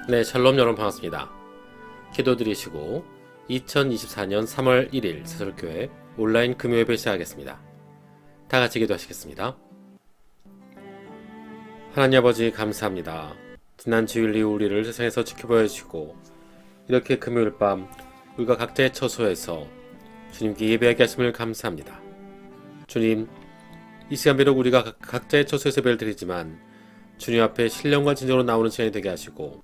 네, 샬롬 여러분 반갑습니다. 기도드리시고 2024년 3월 1일 세설교회 온라인 금요예배 시작하겠습니다. 다 같이 기도하시겠습니다. 하나님 아버지 감사합니다. 지난 주일 이후 우리를 세상에서 지켜봐 주시고 이렇게 금요일 밤 우리가 각자의 처소에서 주님께 예배하게 하심을 감사합니다. 주님, 이 시간 비록 우리가 각자의 처소에서 예배를 드리지만 주님 앞에 신령과 진정으로 나오는 시간이 되게 하시고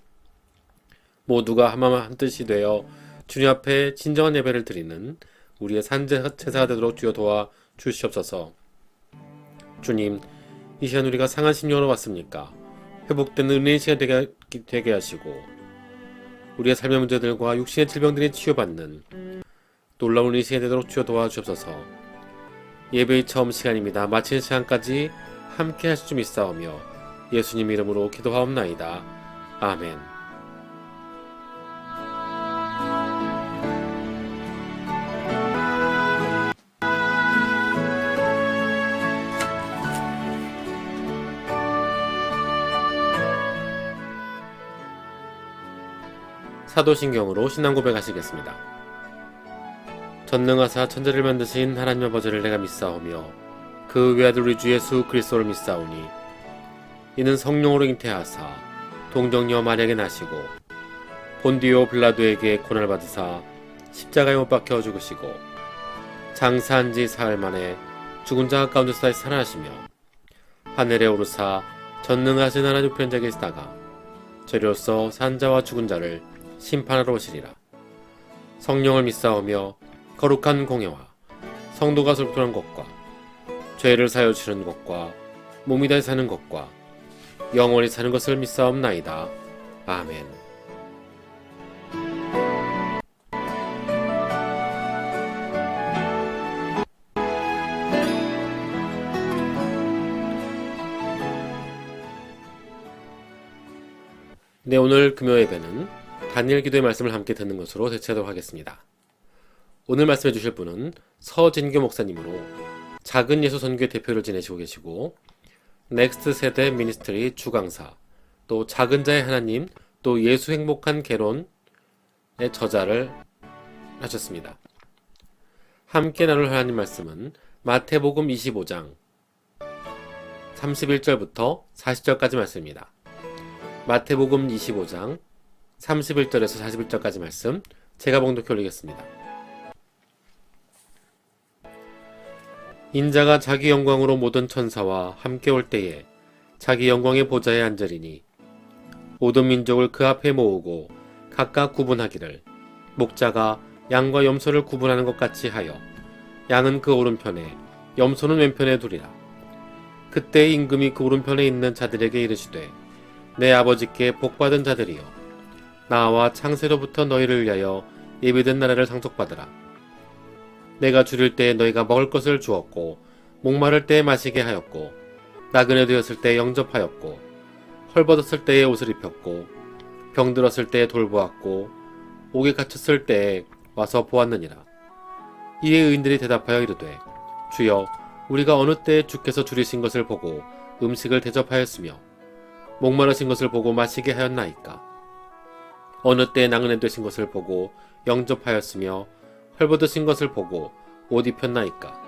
모두가 한마음 한뜻이 되어 주님 앞에 진정한 예배를 드리는 우리의 산제사가 되도록 주여 도와 주시옵소서. 주님, 이 시간 우리가 상한 심령으로 왔습니까? 회복되는 은혜의 시간 되게 하시고 우리의 삶의 문제들과 육신의 질병들이 치유받는 놀라운 이 시간이 되도록 주여 도와주옵소서. 예배의 처음 시간입니다. 마치는 시간까지 함께 하실 줄 믿사오며 예수님 이름으로 기도하옵나이다. 아멘. 사도신경으로 신앙 고백하시겠습니다. 전능하사 천지를 만드신 하나님 아버지를 내가 믿사오며 그 외아들 우리 주 예수 그리스도를 믿사오니 이는 성령으로 잉태하사 동정녀 마리아에게 나시고 본디오 빌라도에게 고난을 받으사 십자가에 못 박혀 죽으시고 장사한 지 사흘 만에 죽은 자 가운데서 다시 살아나시며 하늘에 오르사 전능하신 하나님 우편에 계시다가 저리로서 산 자와 죽은 자를 심판하러 오시리라. 성령을 믿사오며 거룩한 공예와 성도가 소통하는 것과 죄를 사여 주시는 것과 몸이 다시 사는 것과 영원히 사는 것을 믿사옵나이다. 아멘. 네, 오늘 금요 예배는 다니엘 기도의 말씀을 함께 듣는 것으로 대체하도록 하겠습니다. 오늘 말씀해 주실 분은 서진교 목사님으로 작은 예수 선교의 대표를 지내시고 계시고 넥스트 세대 미니스트리 주강사, 또 작은 자의 하나님, 또 예수 행복한 개론의 저자를 하셨습니다. 함께 나눌 하나님 말씀은 마태복음 25장 31절부터 40절까지 말씀입니다. 마태복음 25장 31절에서 41절까지 말씀 제가 봉독해 올리겠습니다. 인자가 자기 영광으로 모든 천사와 함께 올 때에 자기 영광의 보좌에 앉으리니 모든 민족을 그 앞에 모으고 각각 구분하기를 목자가 양과 염소를 구분하는 것 같이 하여 양은 그 오른편에 염소는 왼편에 두리라. 그때 임금이 그 오른편에 있는 자들에게 이르시되 내 아버지께 복받은 자들이여 나와 창세로부터 너희를 위하여 예비된 나라를 상속받으라. 내가 줄일 때에 너희가 먹을 것을 주었고 목마를 때에 마시게 하였고 나그네 되었을 때에 영접하였고 헐벗었을 때에 옷을 입혔고 병들었을 때에 돌보았고 옥에 갇혔을 때에 와서 보았느니라. 이에 의인들이 대답하여 이르되 주여 우리가 어느 때에 주께서 줄이신 것을 보고 음식을 대접하였으며 목마르신 것을 보고 마시게 하였나이까. 어느 때에 나그네 되신 것을 보고 영접하였으며 헐벗으신 것을 보고 옷 입혔나이까.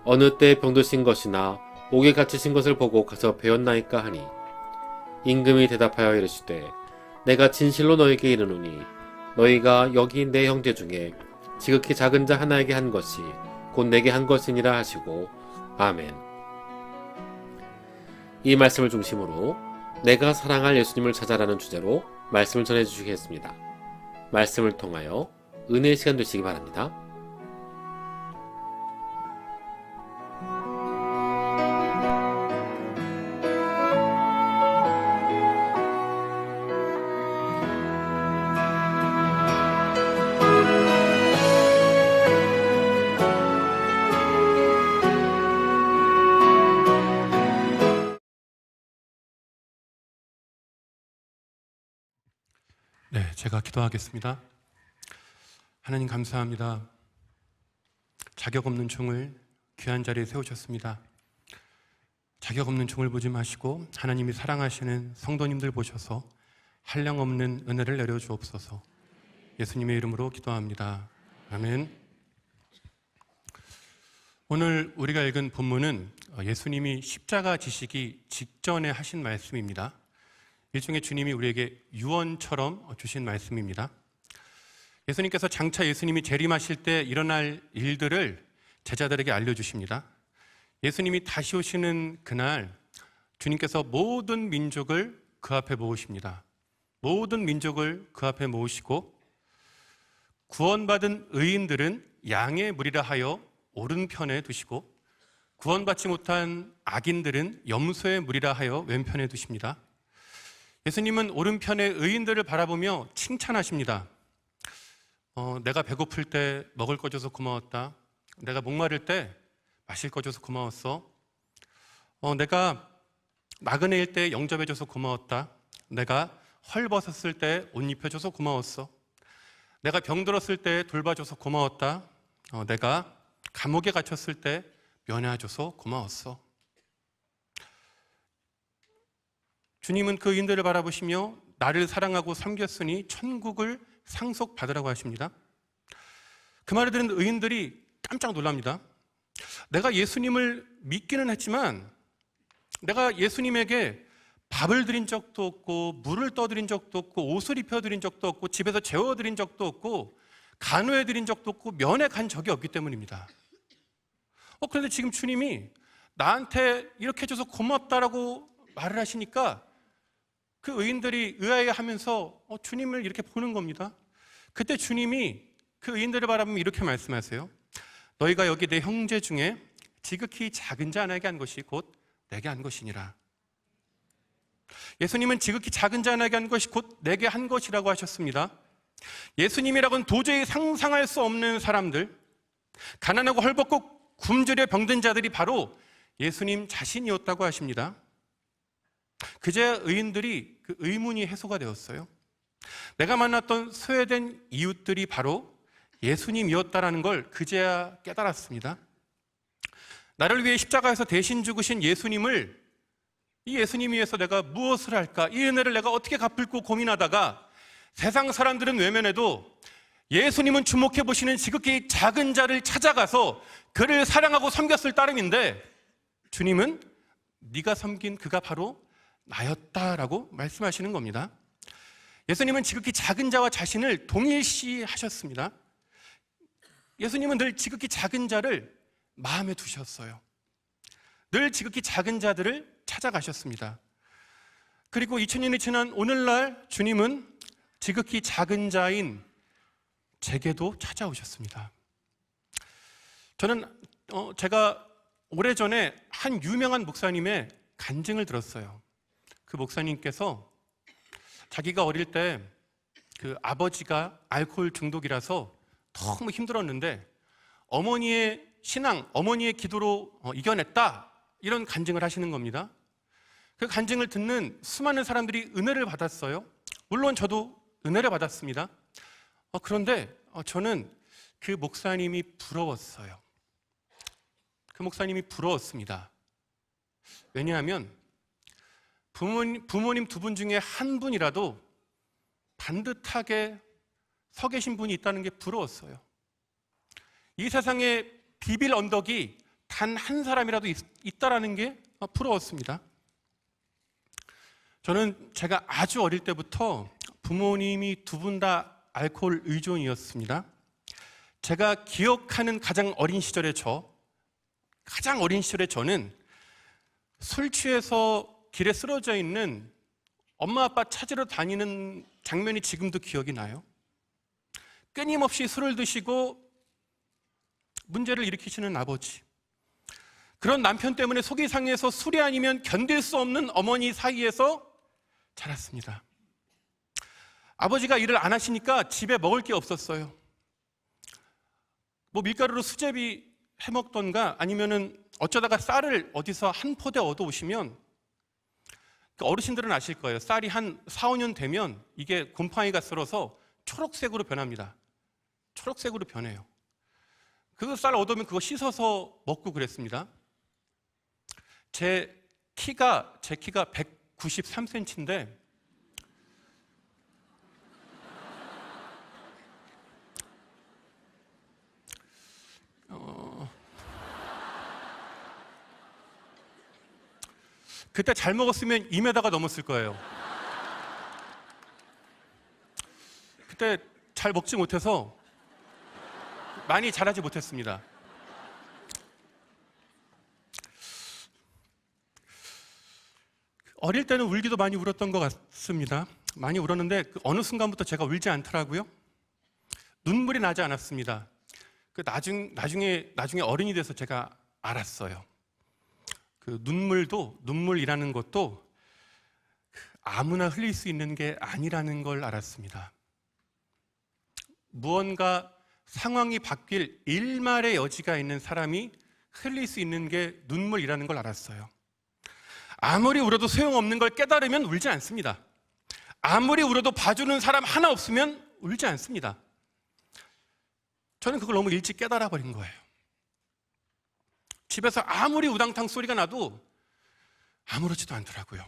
어느 때에 병드신 것이나 옥에 갇히신 것을 보고 가서 배웠나이까 하니 임금이 대답하여 이르시되 내가 진실로 너희에게 이르노니 너희가 여기 내 형제 중에 지극히 작은 자 하나에게 한 것이 곧 내게 한 것이니라 하시고 아멘. 이 말씀을 중심으로 내가 사랑할 예수님을 찾아라는 주제로 말씀을 전해주시겠습니다. 말씀을 통하여 은혜의 시간 되시기 바랍니다. 네, 제가 기도하겠습니다. 하나님 감사합니다. 자격 없는 종을 귀한 자리에 세우셨습니다. 자격 없는 종을 보지 마시고 하나님이 사랑하시는 성도님들 보셔서 한량없는 은혜를 내려주옵소서. 예수님의 이름으로 기도합니다. 아멘. 오늘 우리가 읽은 본문은 예수님이 십자가 지시기 직전에 하신 말씀입니다. 일종의 주님이 우리에게 유언처럼 주신 말씀입니다. 예수님께서 장차 예수님이 재림하실 때 일어날 일들을 제자들에게 알려주십니다. 예수님이 다시 오시는 그날 주님께서 모든 민족을 그 앞에 모으십니다. 모든 민족을 그 앞에 모으시고 구원받은 의인들은 양의 무리라 하여 오른편에 두시고 구원받지 못한 악인들은 염소의 무리라 하여 왼편에 두십니다. 예수님은 오른편의 의인들을 바라보며 칭찬하십니다. 내가 배고플 때 먹을 거 줘서 고마웠다. 내가 목마를 때 마실 거 줘서 고마웠어. 내가 나그네일 때 영접해줘서 고마웠다. 내가 헐벗었을 때 옷 입혀줘서 고마웠어. 내가 병들었을 때 돌봐줘서 고마웠다. 내가 감옥에 갇혔을 때 면회해줘서 고마웠어. 주님은 그 의인들을 바라보시며 나를 사랑하고 섬겼으니 천국을 상속받으라고 하십니다. 그 말을 들은 의인들이 깜짝 놀랍니다. 내가 예수님을 믿기는 했지만 내가 예수님에게 밥을 드린 적도 없고 물을 떠드린 적도 없고 옷을 입혀드린 적도 없고 집에서 재워드린 적도 없고 간호해드린 적도 없고 면회 간 적이 없기 때문입니다. 그런데 지금 주님이 나한테 이렇게 해줘서 고맙다라고 말을 하시니까 그 의인들이 의아해하면서 주님을 이렇게 보는 겁니다. 그때 주님이 그 의인들을 바라보면 이렇게 말씀하세요. 너희가 여기 내 형제 중에 지극히 작은 자 하나에게 한 것이 곧 내게 한 것이니라. 예수님은 지극히 작은 자 하나에게 한 것이 곧 내게 한 것이라고 하셨습니다. 예수님이라고는 도저히 상상할 수 없는 사람들, 가난하고 헐벗고 굶주려 병든 자들이 바로 예수님 자신이었다고 하십니다. 그제야 의인들이 그 의문이 해소가 되었어요. 내가 만났던 소외된 이웃들이 바로 예수님이었다라는 걸 그제야 깨달았습니다. 나를 위해 십자가에서 대신 죽으신 예수님을 이 예수님 위해서 내가 무엇을 할까? 이 은혜를 내가 어떻게 갚을까 고민하다가 세상 사람들은 외면해도 예수님은 주목해 보시는 지극히 작은 자를 찾아가서 그를 사랑하고 섬겼을 따름인데 주님은 네가 섬긴 그가 바로 나였다라고 말씀하시는 겁니다. 예수님은 지극히 작은 자와 자신을 동일시하셨습니다. 예수님은 늘 지극히 작은 자를 마음에 두셨어요. 늘 지극히 작은 자들을 찾아가셨습니다. 그리고 2000년이 지난 오늘날 주님은 지극히 작은 자인 제게도 찾아오셨습니다. 저는 제가 오래전에 한 유명한 목사님의 간증을 들었어요. 그 목사님께서 자기가 어릴 때 그 아버지가 알코올 중독이라서 너무 힘들었는데 어머니의 신앙, 어머니의 기도로 이겨냈다, 이런 간증을 하시는 겁니다. 그 간증을 듣는 수많은 사람들이 은혜를 받았어요. 물론 저도 은혜를 받았습니다. 그런데 저는 그 목사님이 부러웠어요. 그 목사님이 부러웠습니다. 왜냐하면 부모님 두 분 중에 한 분이라도 반듯하게 서 계신 분이 있다는 게 부러웠어요. 이 세상에 비빌 언덕이 단 한 사람이라도 있다라는 게 부러웠습니다. 저는 제가 아주 어릴 때부터 부모님이 두 분 다 알코올 의존이었습니다. 제가 기억하는 가장 어린 시절의 저는 술 취해서 길에 쓰러져 있는 엄마 아빠 찾으러 다니는 장면이 지금도 기억이 나요. 끊임없이 술을 드시고 문제를 일으키시는 아버지, 그런 남편 때문에 속이 상해서 술이 아니면 견딜 수 없는 어머니 사이에서 자랐습니다. 아버지가 일을 안 하시니까 집에 먹을 게 없었어요. 밀가루로 수제비 해먹던가 아니면은 어쩌다가 쌀을 어디서 한 포대 얻어오시면, 어르신들은 아실 거예요. 쌀이 한 4, 5년 되면 이게 곰팡이가 쓸어서 초록색으로 변합니다. 초록색으로 변해요. 그 쌀 얻으면 그거 씻어서 먹고 그랬습니다. 제 키가 193cm인데 그때 잘 먹었으면 2m가 넘었을 거예요. 그때 잘 먹지 못해서 많이 자라지 못했습니다. 어릴 때는 울기도 많이 울었던 것 같습니다. 많이 울었는데 어느 순간부터 제가 울지 않더라고요. 눈물이 나지 않았습니다. 나중에 어른이 돼서 제가 알았어요. 그 눈물이라는 것도 아무나 흘릴 수 있는 게 아니라는 걸 알았습니다. 무언가 상황이 바뀔 일말의 여지가 있는 사람이 흘릴 수 있는 게 눈물이라는 걸 알았어요. 아무리 울어도 소용없는 걸 깨달으면 울지 않습니다. 아무리 울어도 봐주는 사람 하나 없으면 울지 않습니다. 저는 그걸 너무 일찍 깨달아 버린 거예요. 집에서 아무리 우당탕 소리가 나도 아무렇지도 않더라고요.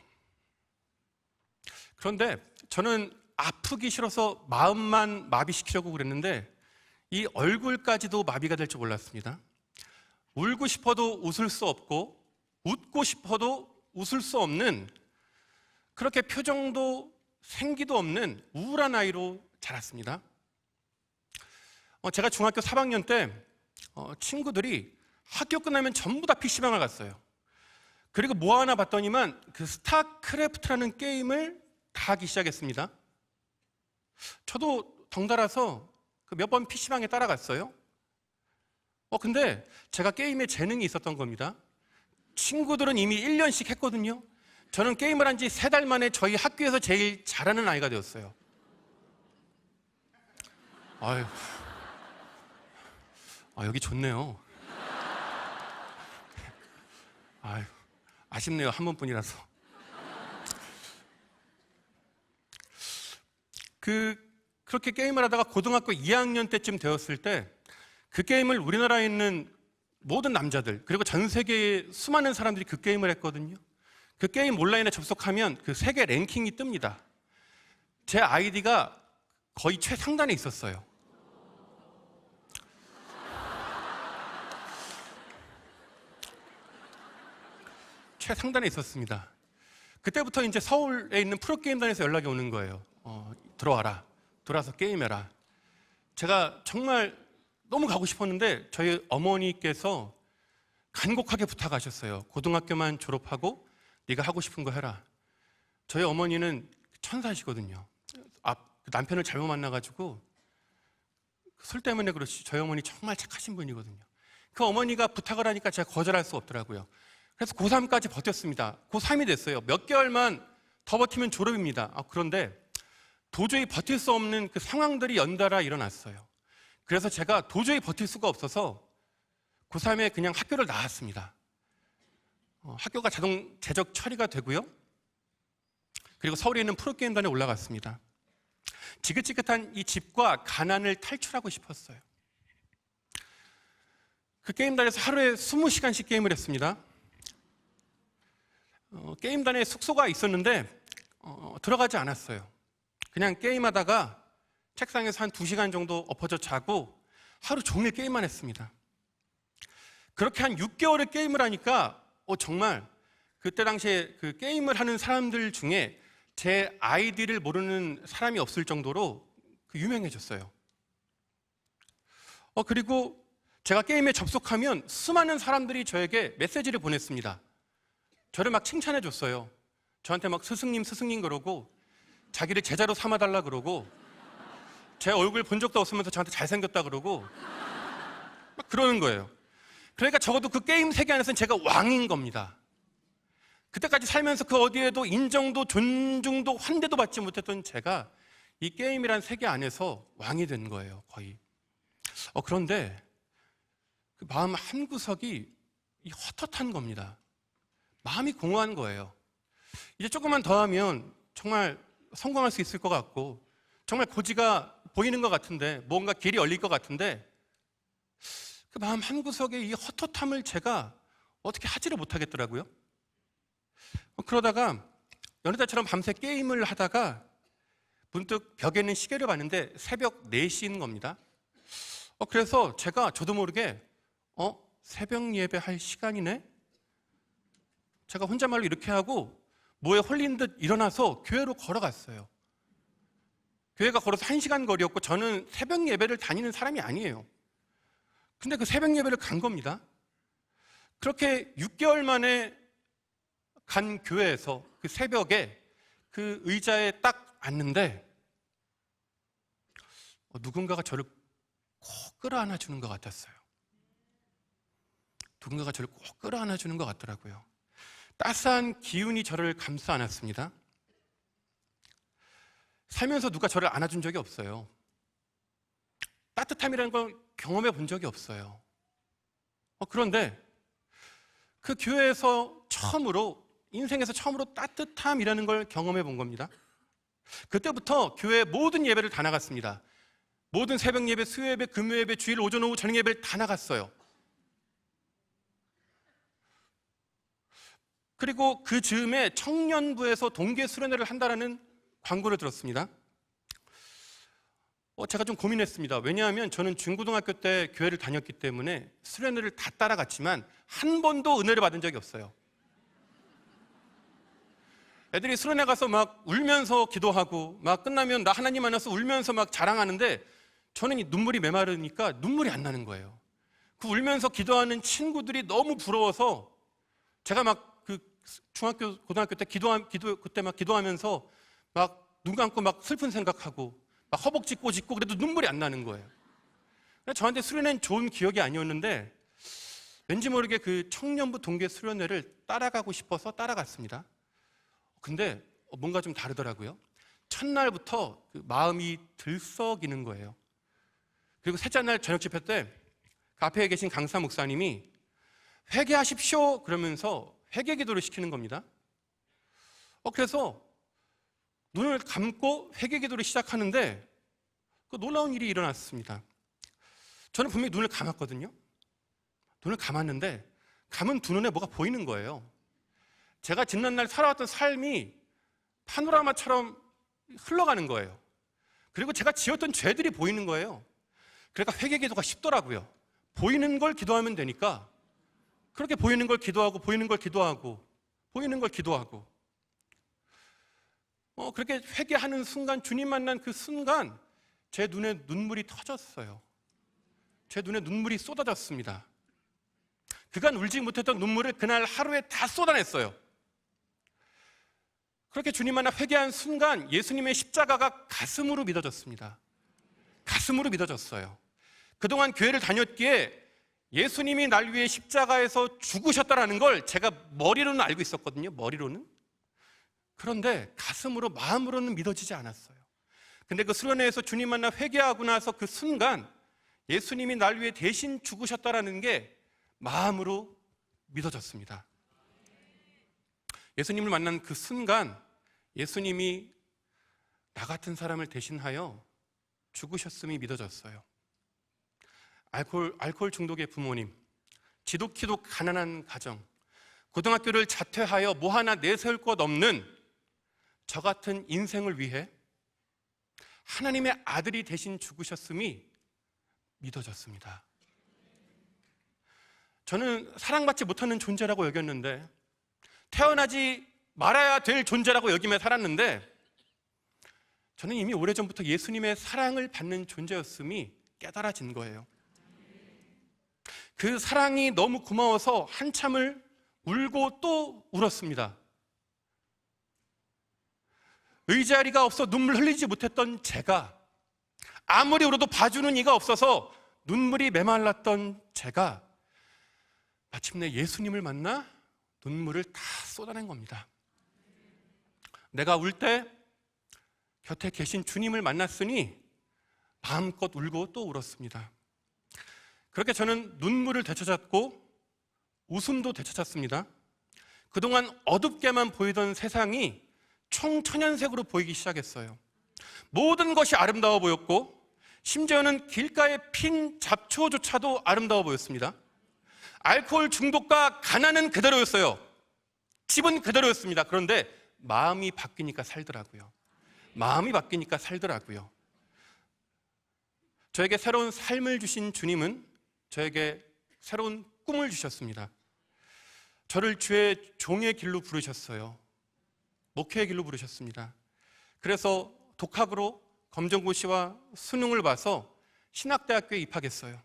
그런데 저는 아프기 싫어서 마음만 마비시키려고 그랬는데 이 얼굴까지도 마비가 될 줄 몰랐습니다. 울고 싶어도 웃을 수 없고 웃고 싶어도 웃을 수 없는, 그렇게 표정도 생기도 없는 우울한 아이로 자랐습니다. 제가 중학교 3학년 때 친구들이 학교 끝나면 전부 다 PC방을 갔어요. 그리고 뭐 하나 봤더니만 그 스타크래프트라는 게임을 다 하기 시작했습니다. 저도 덩달아서 몇 번 PC방에 따라갔어요. 근데 제가 게임에 재능이 있었던 겁니다. 친구들은 이미 1년씩 했거든요. 저는 게임을 한 지 3달 만에 저희 학교에서 제일 잘하는 아이가 되었어요. 아유, 여기 좋네요. 아유, 아쉽네요. 한 번뿐이라서. 그렇게 게임을 하다가 고등학교 2학년 때쯤 되었을 때 그 게임을 우리나라에 있는 모든 남자들, 그리고 전 세계의 수많은 사람들이 그 게임을 했거든요. 그 게임 온라인에 접속하면 그 세계 랭킹이 뜹니다. 제 아이디가 거의 최상단에 있었어요. 최상단에 있었습니다. 그때부터 이제 서울에 있는 프로게임단에서 연락이 오는 거예요. 들어와라. 들어와서 게임해라. 제가 정말 너무 가고 싶었는데 저희 어머니께서 간곡하게 부탁하셨어요. 고등학교만 졸업하고 네가 하고 싶은 거 해라. 저희 어머니는 천사시거든요. 남편을 잘못 만나가지고 술 때문에 그렇지 저희 어머니 정말 착하신 분이거든요. 그 어머니가 부탁을 하니까 제가 거절할 수 없더라고요. 그래서 고3까지 버텼습니다. 고3이 됐어요. 몇 개월만 더 버티면 졸업입니다. 그런데 도저히 버틸 수 없는 그 상황들이 연달아 일어났어요. 그래서 제가 도저히 버틸 수가 없어서 고3에 그냥 학교를 나왔습니다. 학교가 자동 재적 처리가 되고요. 그리고 서울에 있는 프로게임단에 올라갔습니다. 지긋지긋한 이 집과 가난을 탈출하고 싶었어요. 그 게임단에서 하루에 20시간씩 게임을 했습니다. 게임단에 숙소가 있었는데 들어가지 않았어요. 그냥 게임하다가 책상에서 한 2시간 정도 엎어져 자고 하루 종일 게임만 했습니다. 그렇게 한 6개월을 게임을 하니까 정말 그때 당시에 그 게임을 하는 사람들 중에 제 아이디를 모르는 사람이 없을 정도로 유명해졌어요. 그리고 제가 게임에 접속하면 수많은 사람들이 저에게 메시지를 보냈습니다. 저를 막 칭찬해 줬어요. 저한테 막 스승님 그러고 자기를 제자로 삼아달라 그러고 제 얼굴 본 적도 없으면서 저한테 잘생겼다 그러고 막 그러는 거예요. 그러니까 적어도 그 게임 세계 안에서는 제가 왕인 겁니다. 그때까지 살면서 그 어디에도 인정도 존중도 환대도 받지 못했던 제가 이 게임이란 세계 안에서 왕이 된 거예요, 거의. 그런데 그 마음 한구석이 헛헛한 겁니다. 마음이 공허한 거예요. 이제 조금만 더 하면 정말 성공할 수 있을 것 같고 정말 고지가 보이는 것 같은데 뭔가 길이 열릴 것 같은데 그 마음 한구석의 이 헛헛함을 제가 어떻게 하지를 못하겠더라고요. 그러다가 여느 때처럼 밤새 게임을 하다가 문득 벽에 있는 시계를 봤는데 새벽 4시인 겁니다. 그래서 제가 저도 모르게 새벽 예배 할 시간이네? 제가 혼잣말로 이렇게 하고 뭐에 홀린 듯 일어나서 교회로 걸어갔어요. 교회가 걸어서 1시간 거리였고 저는 새벽 예배를 다니는 사람이 아니에요. 근데 그 새벽 예배를 간 겁니다. 그렇게 6개월 만에 간 교회에서 그 새벽에 그 의자에 딱 앉는데 누군가가 저를 꼭 끌어안아 주는 것 같았어요. 누군가가 저를 꼭 끌어안아 주는 것 같더라고요. 따스한 기운이 저를 감싸 안았습니다. 살면서 누가 저를 안아준 적이 없어요. 따뜻함이라는 걸 경험해 본 적이 없어요. 그런데 그 교회에서 인생에서 처음으로 따뜻함이라는 걸 경험해 본 겁니다. 그때부터 교회 모든 예배를 다 나갔습니다. 모든 새벽 예배, 수요 예배, 금요 예배, 주일 오전 오후 저녁 예배를 다 나갔어요. 그리고 그 즈음에 청년부에서 동계 수련회를 한다라는 광고를 들었습니다. 제가 좀 고민했습니다. 왜냐하면 저는 중고등학교 때 교회를 다녔기 때문에 수련회를 다 따라갔지만 한 번도 은혜를 받은 적이 없어요. 애들이 수련회 가서 막 울면서 기도하고 막 끝나면 나 하나님 만나서 울면서 막 자랑하는데 저는 이 눈물이 메마르니까 눈물이 안 나는 거예요. 그 울면서 기도하는 친구들이 너무 부러워서 제가 막 그 중학교, 고등학교 때 그때 막 기도하면서 막 눈 감고 막 슬픈 생각하고 막 허벅지 꼬집고 그래도 눈물이 안 나는 거예요. 저한테 수련회는 좋은 기억이 아니었는데 왠지 모르게 그 청년부 동계 수련회를 따라가고 싶어서 따라갔습니다. 근데 뭔가 좀 다르더라고요. 첫날부터 그 마음이 들썩이는 거예요. 그리고 셋째 날 저녁 집회 때 그 앞에 계신 강사 목사님이 회개하십시오 그러면서 회개 기도를 시키는 겁니다. 그래서 눈을 감고 회개 기도를 시작하는데 그 놀라운 일이 일어났습니다. 저는 분명히 눈을 감았거든요. 눈을 감았는데 감은 두 눈에 뭐가 보이는 거예요. 제가 지난날 살아왔던 삶이 파노라마처럼 흘러가는 거예요. 그리고 제가 지었던 죄들이 보이는 거예요. 그러니까 회개 기도가 쉽더라고요. 보이는 걸 기도하면 되니까 그렇게 보이는 걸 기도하고 보이는 걸 기도하고 보이는 걸 기도하고 그렇게 회개하는 순간, 주님 만난 그 순간 제 눈에 눈물이 터졌어요. 제 눈에 눈물이 쏟아졌습니다. 그간 울지 못했던 눈물을 그날 하루에 다 쏟아냈어요. 그렇게 주님 만나 회개한 순간 예수님의 십자가가 가슴으로 믿어졌습니다. 가슴으로 믿어졌어요. 그동안 교회를 다녔기에 예수님이 날 위해 십자가에서 죽으셨다는 걸 제가 머리로는 알고 있었거든요. 머리로는. 그런데 가슴으로, 마음으로는 믿어지지 않았어요. 근데 그 수련회에서 주님 만나 회개하고 나서 그 순간 예수님이 날 위해 대신 죽으셨다는 게 마음으로 믿어졌습니다. 예수님을 만난 그 순간 예수님이 나 같은 사람을 대신하여 죽으셨음이 믿어졌어요. 알코올 중독의 부모님, 지독히도 가난한 가정, 고등학교를 자퇴하여 뭐 하나 내세울 것 없는 저 같은 인생을 위해 하나님의 아들이 대신 죽으셨음이 믿어졌습니다. 저는 사랑받지 못하는 존재라고 여겼는데, 태어나지 말아야 될 존재라고 여기며 살았는데, 저는 이미 오래전부터 예수님의 사랑을 받는 존재였음이 깨달아진 거예요. 그 사랑이 너무 고마워서 한참을 울고 또 울었습니다. 의자리가 없어 눈물 흘리지 못했던 제가, 아무리 울어도 봐주는 이가 없어서 눈물이 메말랐던 제가 마침내 예수님을 만나 눈물을 다 쏟아낸 겁니다. 내가 울 때 곁에 계신 주님을 만났으니 마음껏 울고 또 울었습니다. 그렇게 저는 눈물을 되찾았고 웃음도 되찾았습니다. 그동안 어둡게만 보이던 세상이 총천연색으로 보이기 시작했어요. 모든 것이 아름다워 보였고 심지어는 길가에 핀 잡초조차도 아름다워 보였습니다. 알코올 중독과 가난은 그대로였어요. 집은 그대로였습니다. 그런데 마음이 바뀌니까 살더라고요. 마음이 바뀌니까 살더라고요. 저에게 새로운 삶을 주신 주님은 저에게 새로운 꿈을 주셨습니다. 저를 주의 종의 길로 부르셨어요. 목회의 길로 부르셨습니다. 그래서 독학으로 검정고시와 수능을 봐서 신학대학교에 입학했어요.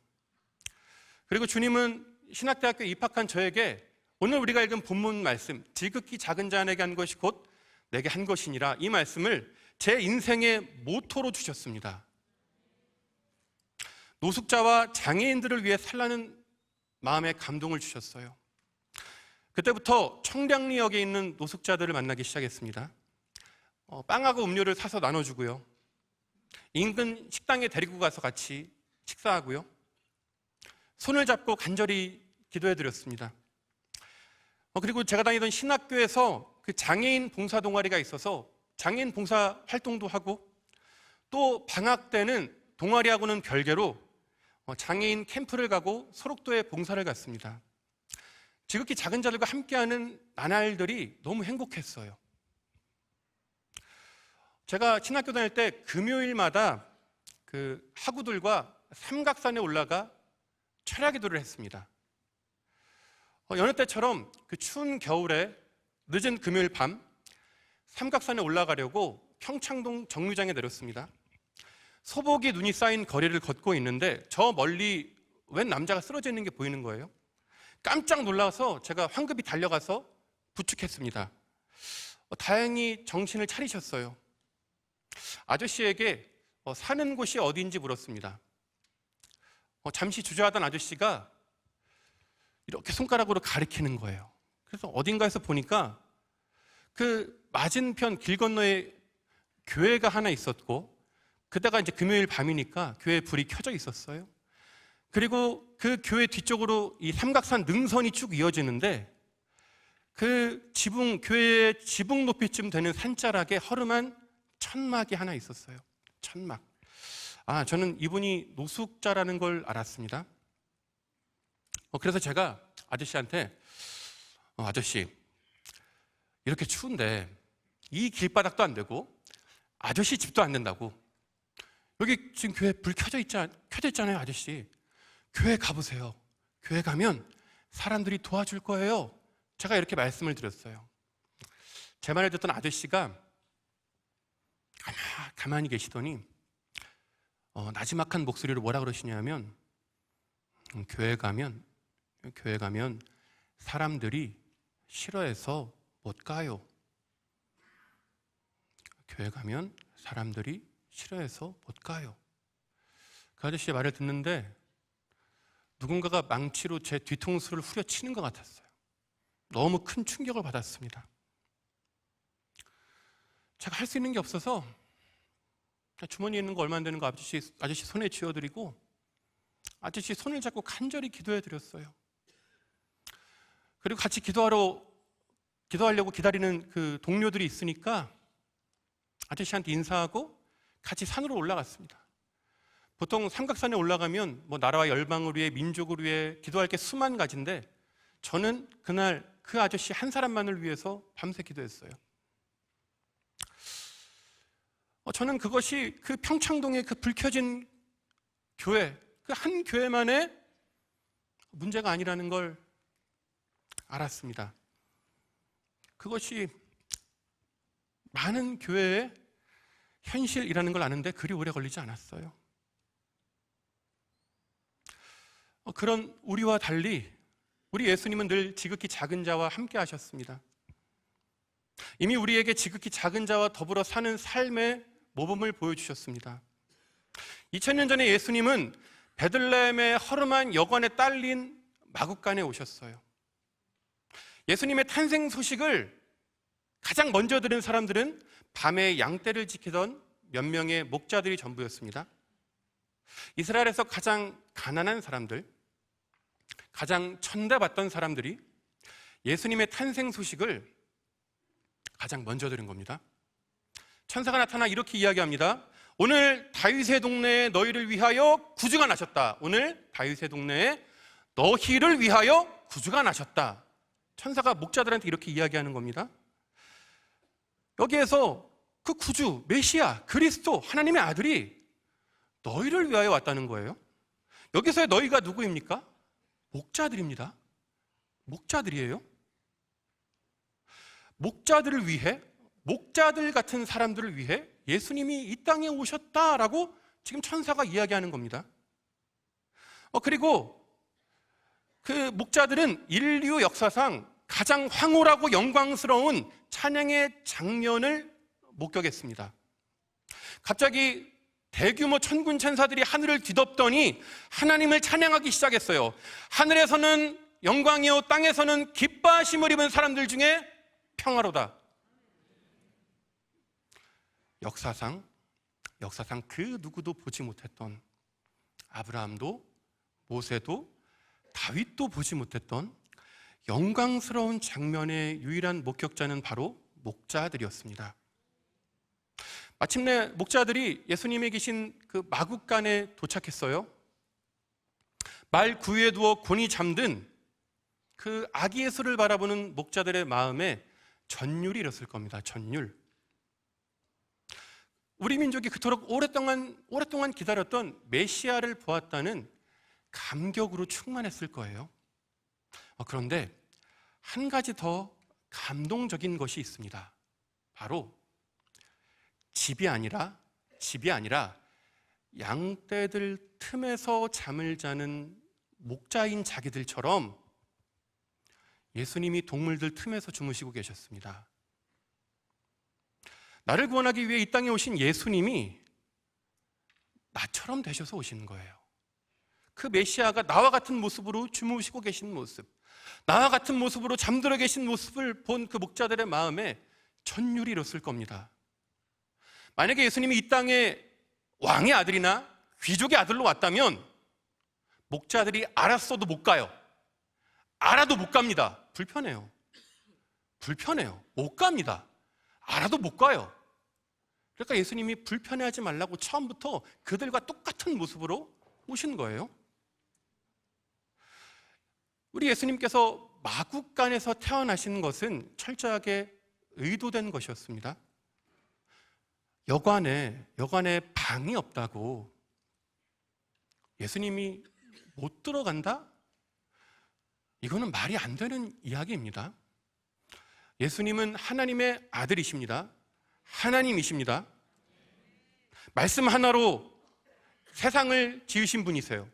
그리고 주님은 신학대학교에 입학한 저에게 오늘 우리가 읽은 본문 말씀, 지극히 작은 자에게 한 것이 곧 내게 한 것이니라, 이 말씀을 제 인생의 모토로 주셨습니다. 노숙자와 장애인들을 위해 살라는 마음에 감동을 주셨어요. 그때부터 청량리역에 있는 노숙자들을 만나기 시작했습니다. 빵하고 음료를 사서 나눠주고요. 인근 식당에 데리고 가서 같이 식사하고요. 손을 잡고 간절히 기도해드렸습니다. 그리고 제가 다니던 신학교에서 그 장애인 봉사 동아리가 있어서 장애인 봉사 활동도 하고, 또 방학 때는 동아리하고는 별개로 장애인 캠프를 가고 소록도에 봉사를 갔습니다. 지극히 작은 자들과 함께하는 나날들이 너무 행복했어요. 제가 신학교 다닐 때 금요일마다 그 학우들과 삼각산에 올라가 철야 기도를 했습니다. 여느 때처럼 그 추운 겨울에 늦은 금요일 밤 삼각산에 올라가려고 평창동 정류장에 내렸습니다. 소복이 눈이 쌓인 거리를 걷고 있는데 저 멀리 웬 남자가 쓰러져 있는 게 보이는 거예요. 깜짝 놀라서 제가 황급히 달려가서 부축했습니다. 다행히 정신을 차리셨어요. 아저씨에게 사는 곳이 어디인지 물었습니다. 잠시 주저하던 아저씨가 이렇게 손가락으로 가리키는 거예요. 그래서 어딘가에서 보니까 그 맞은편 길 건너에 교회가 하나 있었고, 그때가 이제 금요일 밤이니까 교회 불이 켜져 있었어요. 그리고 그 교회 뒤쪽으로 이 삼각산 능선이 쭉 이어지는데, 그 교회의 지붕 높이쯤 되는 산자락에 허름한 천막이 하나 있었어요. 천막. 저는 이분이 노숙자라는 걸 알았습니다. 그래서 제가 아저씨한테 아저씨, 이렇게 추운데 이 길바닥도 안 되고 아저씨 집도 안 된다고, 여기 지금 교회 불 켜져 있잖아요. 아저씨, 교회 가보세요. 교회 가면 사람들이 도와줄 거예요. 제가 이렇게 말씀을 드렸어요. 제 말을 듣던 아저씨가 가만히 계시더니 나지막한 목소리로 뭐라 그러시냐면, 교회 가면 사람들이 싫어해서 못 가요. 교회 가면 사람들이 싫어해서 못 가요. 그 아저씨의 말을 듣는데 누군가가 망치로 제 뒤통수를 후려치는 것 같았어요. 너무 큰 충격을 받았습니다. 제가 할 수 있는 게 없어서 주머니에 있는 거 얼마 안 되는 거 아저씨 손에 쥐어드리고 아저씨 손을 잡고 간절히 기도해드렸어요. 그리고 같이 기도하려고 기다리는 그 동료들이 있으니까 아저씨한테 인사하고 같이 산으로 올라갔습니다. 보통 삼각산에 올라가면 나라와 열방을 위해, 민족을 위해 기도할 게 수만 가지인데, 저는 그날 그 아저씨 한 사람만을 위해서 밤새 기도했어요. 저는 그것이 그 평창동의 그 불 켜진 교회, 그 한 교회만의 문제가 아니라는 걸 알았습니다. 그것이 많은 교회의 현실이라는 걸 아는데 그리 오래 걸리지 않았어요. 그런 우리와 달리 우리 예수님은 늘 지극히 작은 자와 함께 하셨습니다. 이미 우리에게 지극히 작은 자와 더불어 사는 삶의 모범을 보여주셨습니다. 2000년 전에 예수님은 베들레헴의 허름한 여관에 딸린 마구간에 오셨어요. 예수님의 탄생 소식을 가장 먼저 들은 사람들은 밤에 양떼를 지키던 몇 명의 목자들이 전부였습니다. 이스라엘에서 가장 가난한 사람들, 가장 천대받던 사람들이 예수님의 탄생 소식을 가장 먼저 들은 겁니다. 천사가 나타나 이렇게 이야기합니다. 오늘 다윗의 동네에 너희를 위하여 구주가 나셨다. 오늘 다윗의 동네에 너희를 위하여 구주가 나셨다. 천사가 목자들한테 이렇게 이야기하는 겁니다. 여기에서 그 구주, 메시아, 그리스도, 하나님의 아들이 너희를 위하여 왔다는 거예요. 여기서의 너희가 누구입니까? 목자들입니다. 목자들이에요. 목자들을 위해, 목자들 같은 사람들을 위해 예수님이 이 땅에 오셨다라고 지금 천사가 이야기하는 겁니다. 그리고 그 목자들은 인류 역사상 가장 황홀하고 영광스러운 찬양의 장면을 목격했습니다. 갑자기 대규모 천군 천사들이 하늘을 뒤덮더니 하나님을 찬양하기 시작했어요. 하늘에서는 영광이요 땅에서는 기뻐하심을 입은 사람들 중에 평화로다. 역사상 그 누구도 보지 못했던, 아브라함도 모세도 다윗도 보지 못했던 영광스러운 장면의 유일한 목격자는 바로 목자들이었습니다. 마침내 목자들이 예수님이 계신 그 마국간에 도착했어요. 말 구유에 누워 곤히 잠든 그 아기 예수를 바라보는 목자들의 마음에 전율이 일었을 겁니다. 전율. 우리 민족이 그토록 오랫동안 기다렸던 메시아를 보았다는 감격으로 충만했을 거예요. 그런데 한 가지 더 감동적인 것이 있습니다. 바로 집이 아니라 양떼들 틈에서 잠을 자는 목자인 자기들처럼 예수님이 동물들 틈에서 주무시고 계셨습니다. 나를 구원하기 위해 이 땅에 오신 예수님이 나처럼 되셔서 오시는 거예요. 그 메시아가 나와 같은 모습으로 주무시고 계신 모습, 나와 같은 모습으로 잠들어 계신 모습을 본 그 목자들의 마음에 전율이 일었을 겁니다. 만약에 예수님이 이 땅에 왕의 아들이나 귀족의 아들로 왔다면 목자들이 알았어도 못 가요. 알아도 못 갑니다. 불편해요. 못 갑니다. 알아도 못 가요. 그러니까 예수님이 불편해하지 말라고 처음부터 그들과 똑같은 모습으로 오신 거예요. 우리 예수님께서 마국간에서 태어나신 것은 철저하게 의도된 것이었습니다. 여관에 방이 없다고 예수님이 못 들어간다? 이거는 말이 안 되는 이야기입니다. 예수님은 하나님의 아들이십니다. 하나님이십니다. 말씀 하나로 세상을 지으신 분이세요.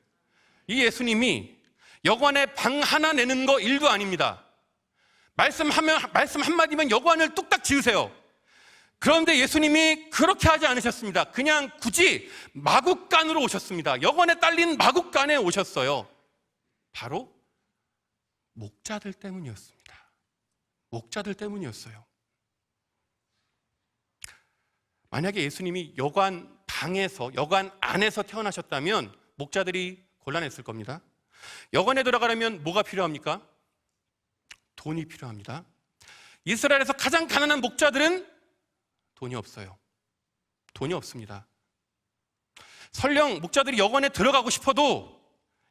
이 예수님이 여관에 방 하나 내는 거 일도 아닙니다. 말씀 한마디면 여관을 뚝딱 지으세요. 그런데 예수님이 그렇게 하지 않으셨습니다. 그냥 굳이 마국간으로 오셨습니다. 여관에 딸린 마국간에 오셨어요. 바로 목자들 때문이었습니다. 목자들 때문이었어요. 만약에 예수님이 여관 안에서 태어나셨다면 목자들이 곤란했을 겁니다. 여관에 들어가려면 뭐가 필요합니까? 돈이 필요합니다. 이스라엘에서 가장 가난한 목자들은 돈이 없어요. 돈이 없습니다. 설령 목자들이 여관에 들어가고 싶어도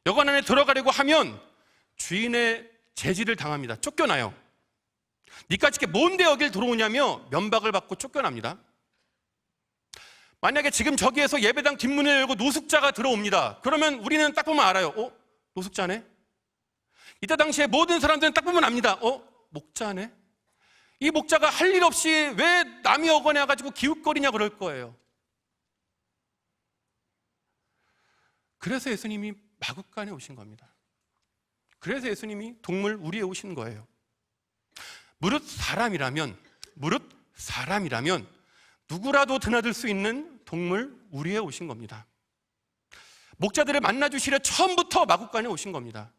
여관 안에 들어가려고 하면 주인의 제지를 당합니다. 쫓겨나요. 니까지 게 뭔데 여길 들어오냐며 면박을 받고 쫓겨납니다. 만약에 지금 저기에서 예배당 뒷문을 열고 노숙자가 들어옵니다. 그러면 우리는 딱 보면 알아요. 노숙자네? 이때 당시에 모든 사람들은 딱 보면 압니다. 목자네? 이 목자가 할 일 없이 왜 남의 여관에 와가지고 기웃거리냐 그럴 거예요. 그래서 예수님이 마국간에 오신 겁니다. 그래서 예수님이 동물 우리에 오신 거예요. 무릇 사람이라면 누구라도 드나들 수 있는 동물 우리에 오신 겁니다. 목자들을 만나주시려 처음부터 마국간에 오신 겁니다.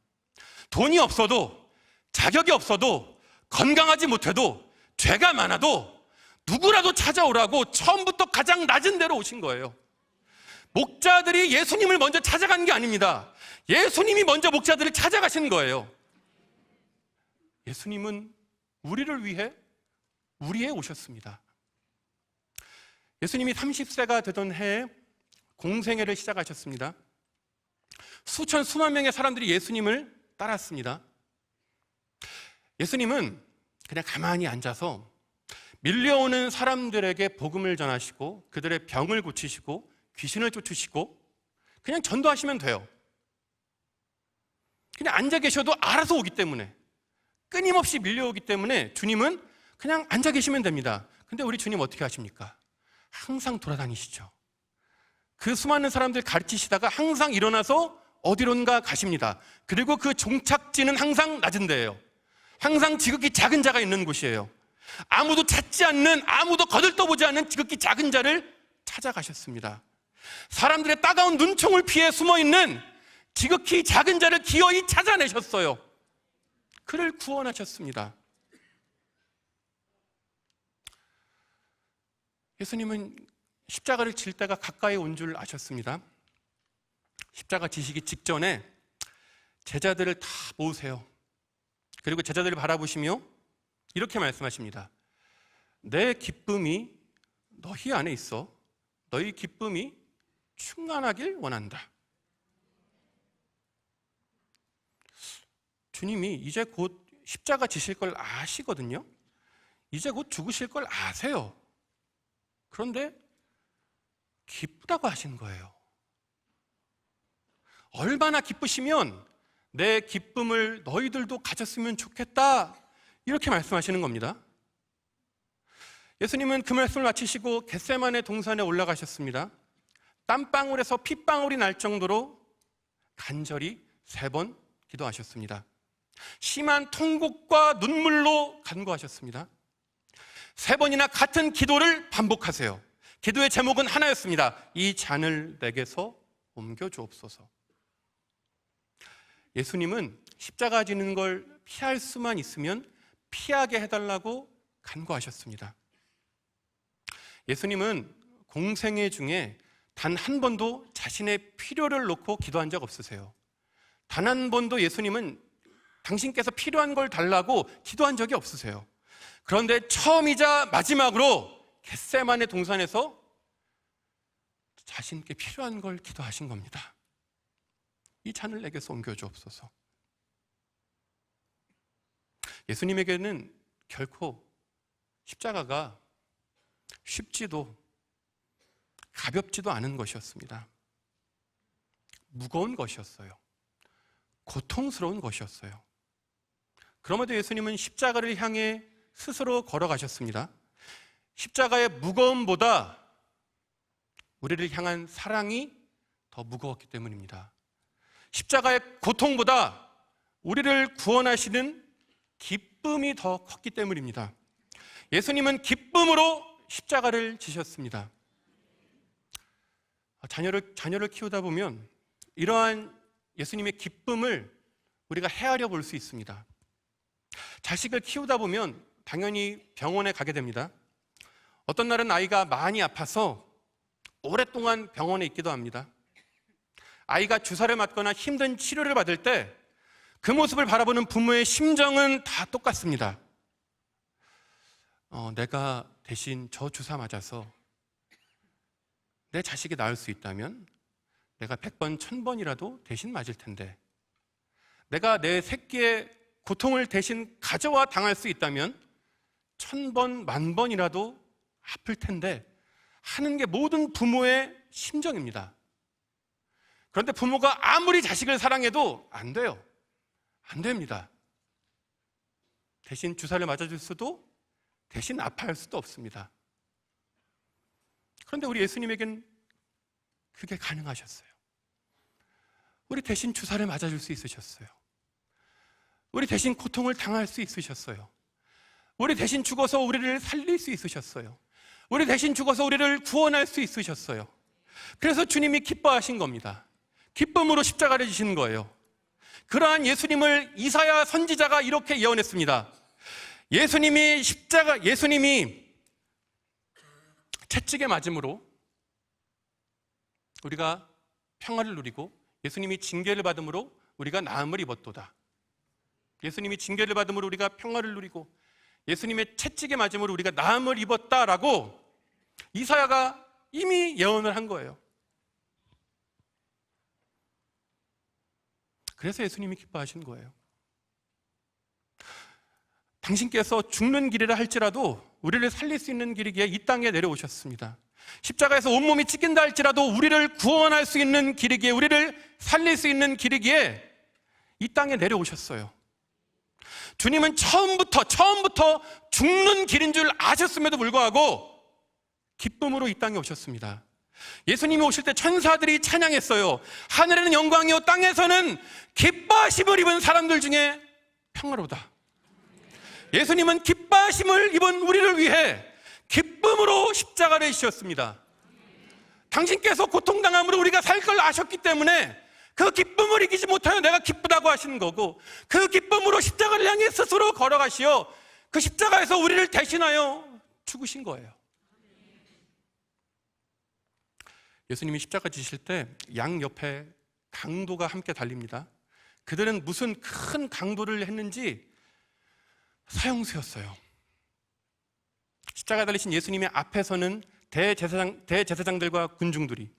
돈이 없어도, 자격이 없어도, 건강하지 못해도, 죄가 많아도 누구라도 찾아오라고 처음부터 가장 낮은 데로 오신 거예요. 목자들이 예수님을 먼저 찾아간 게 아닙니다. 예수님이 먼저 목자들을 찾아가신 거예요. 예수님은 우리를 위해 우리에 오셨습니다. 예수님이 30세가 되던 해에 공생애를 시작하셨습니다. 수만 명의 사람들이 예수님을 따랐습니다. 예수님은 그냥 가만히 앉아서 밀려오는 사람들에게 복음을 전하시고 그들의 병을 고치시고 귀신을 쫓으시고 그냥 전도하시면 돼요. 그냥 앉아 계셔도 알아서 오기 때문에, 끊임없이 밀려오기 때문에 주님은 그냥 앉아 계시면 됩니다. 근데 우리 주님 어떻게 하십니까? 항상 돌아다니시죠. 그 수많은 사람들 가르치시다가 항상 일어나서 어디론가 가십니다. 그리고 그 종착지는 항상 낮은 데예요. 항상 지극히 작은 자가 있는 곳이에요. 아무도 찾지 않는, 아무도 거들떠보지 않는 지극히 작은 자를 찾아가셨습니다. 사람들의 따가운 눈총을 피해 숨어있는 지극히 작은 자를 기어이 찾아내셨어요. 그를 구원하셨습니다. 예수님은 십자가를 질 때가 가까이 온 줄 아셨습니다. 십자가 지시기 직전에 제자들을 다 모으세요. 그리고 제자들을 바라보시며 이렇게 말씀하십니다. 내 기쁨이 너희 안에 있어 너희 기쁨이 충만하길 원한다. 주님이 이제 곧 십자가 지실 걸 아시거든요. 이제 곧 죽으실 걸 아세요. 그런데 기쁘다고 하신 거예요. 얼마나 기쁘시면 내 기쁨을 너희들도 가졌으면 좋겠다, 이렇게 말씀하시는 겁니다. 예수님은 그 말씀을 마치시고 겟세마네 동산에 올라가셨습니다. 땀방울에서 핏방울이 날 정도로 간절히 3번 기도하셨습니다. 심한 통곡과 눈물로 간구하셨습니다. 3번이나 같은 기도를 반복하세요. 기도의 제목은 하나였습니다. 이 잔을 내게서 옮겨 주옵소서. 예수님은 십자가 지는 걸 피할 수만 있으면 피하게 해달라고 간구하셨습니다. 예수님은 공생애 중에 단 한 번도 자신의 필요를 놓고 기도한 적 없으세요. 단 한 번도 예수님은 당신께서 필요한 걸 달라고 기도한 적이 없으세요. 그런데 처음이자 마지막으로 겟세마네 동산에서 자신께 필요한 걸 기도하신 겁니다. 이 잔을 내게서 옮겨주옵소서. 예수님에게는 결코 십자가가 쉽지도 가볍지도 않은 것이었습니다. 무거운 것이었어요. 고통스러운 것이었어요. 그럼에도 예수님은 십자가를 향해 스스로 걸어가셨습니다. 십자가의 무거움보다 우리를 향한 사랑이 더 무거웠기 때문입니다. 십자가의 고통보다 우리를 구원하시는 기쁨이 더 컸기 때문입니다. 예수님은 기쁨으로 십자가를 지셨습니다. 자녀를 키우다 보면 이러한 예수님의 기쁨을 우리가 헤아려 볼 수 있습니다. 자식을 키우다 보면 당연히 병원에 가게 됩니다. 어떤 날은 아이가 많이 아파서 오랫동안 병원에 있기도 합니다. 아이가 주사를 맞거나 힘든 치료를 받을 때 그 모습을 바라보는 부모의 심정은 다 똑같습니다. 내가 대신 저 주사 맞아서 내 자식이 나을 수 있다면 내가 100번, 1000번이라도 대신 맞을 텐데, 내가 내 새끼의 고통을 대신 가져와 당할 수 있다면 1000번, 10,000번이라도 아플 텐데 하는 게 모든 부모의 심정입니다. 그런데 부모가 아무리 자식을 사랑해도 안 돼요. 안 됩니다. 대신 주사를 맞아줄 수도, 대신 아파할 수도 없습니다. 그런데 우리 예수님에겐 그게 가능하셨어요. 우리 대신 주사를 맞아줄 수 있으셨어요. 우리 대신 고통을 당할 수 있으셨어요. 우리 대신 죽어서 우리를 살릴 수 있으셨어요. 우리 대신 죽어서 우리를 구원할 수 있으셨어요. 그래서 주님이 기뻐하신 겁니다. 기쁨으로 십자가를 지신 거예요. 그러한 예수님을 이사야 선지자가 이렇게 예언했습니다. 예수님이 채찍에 맞음으로 우리가 평화를 누리고, 예수님이 징계를 받음으로 우리가 나음을 입었도다. 예수님이 징계를 받음으로 우리가 평화를 누리고, 예수님의 채찍에 맞음으로 우리가 나음을 입었다라고 이사야가 이미 예언을 한 거예요. 그래서 예수님이 기뻐하신 거예요. 당신께서 죽는 길이라 할지라도 우리를 살릴 수 있는 길이기에 이 땅에 내려오셨습니다. 십자가에서 온몸이 찢긴다 할지라도 우리를 구원할 수 있는 길이기에, 우리를 살릴 수 있는 길이기에 이 땅에 내려오셨어요. 주님은 처음부터 죽는 길인 줄 아셨음에도 불구하고 기쁨으로 이 땅에 오셨습니다. 예수님이 오실 때 천사들이 찬양했어요. 하늘에는 영광이요 땅에서는 기뻐하심을 입은 사람들 중에 평화로다. 예수님은 기뻐하심을 입은 우리를 위해 기쁨으로 십자가를 지셨습니다. 당신께서 고통당함으로 우리가 살 걸 아셨기 때문에 그 기쁨을 이기지 못하여 내가 기쁘다고 하시는 거고, 그 기쁨으로 십자가를 향해 스스로 걸어가시어 그 십자가에서 우리를 대신하여 죽으신 거예요. 예수님이 십자가 지실 때 양옆에 강도가 함께 달립니다. 그들은 무슨 큰 강도를 했는지 사형수였어요. 십자가에 달리신 예수님의 앞에서는 대제사장들과 군중들이,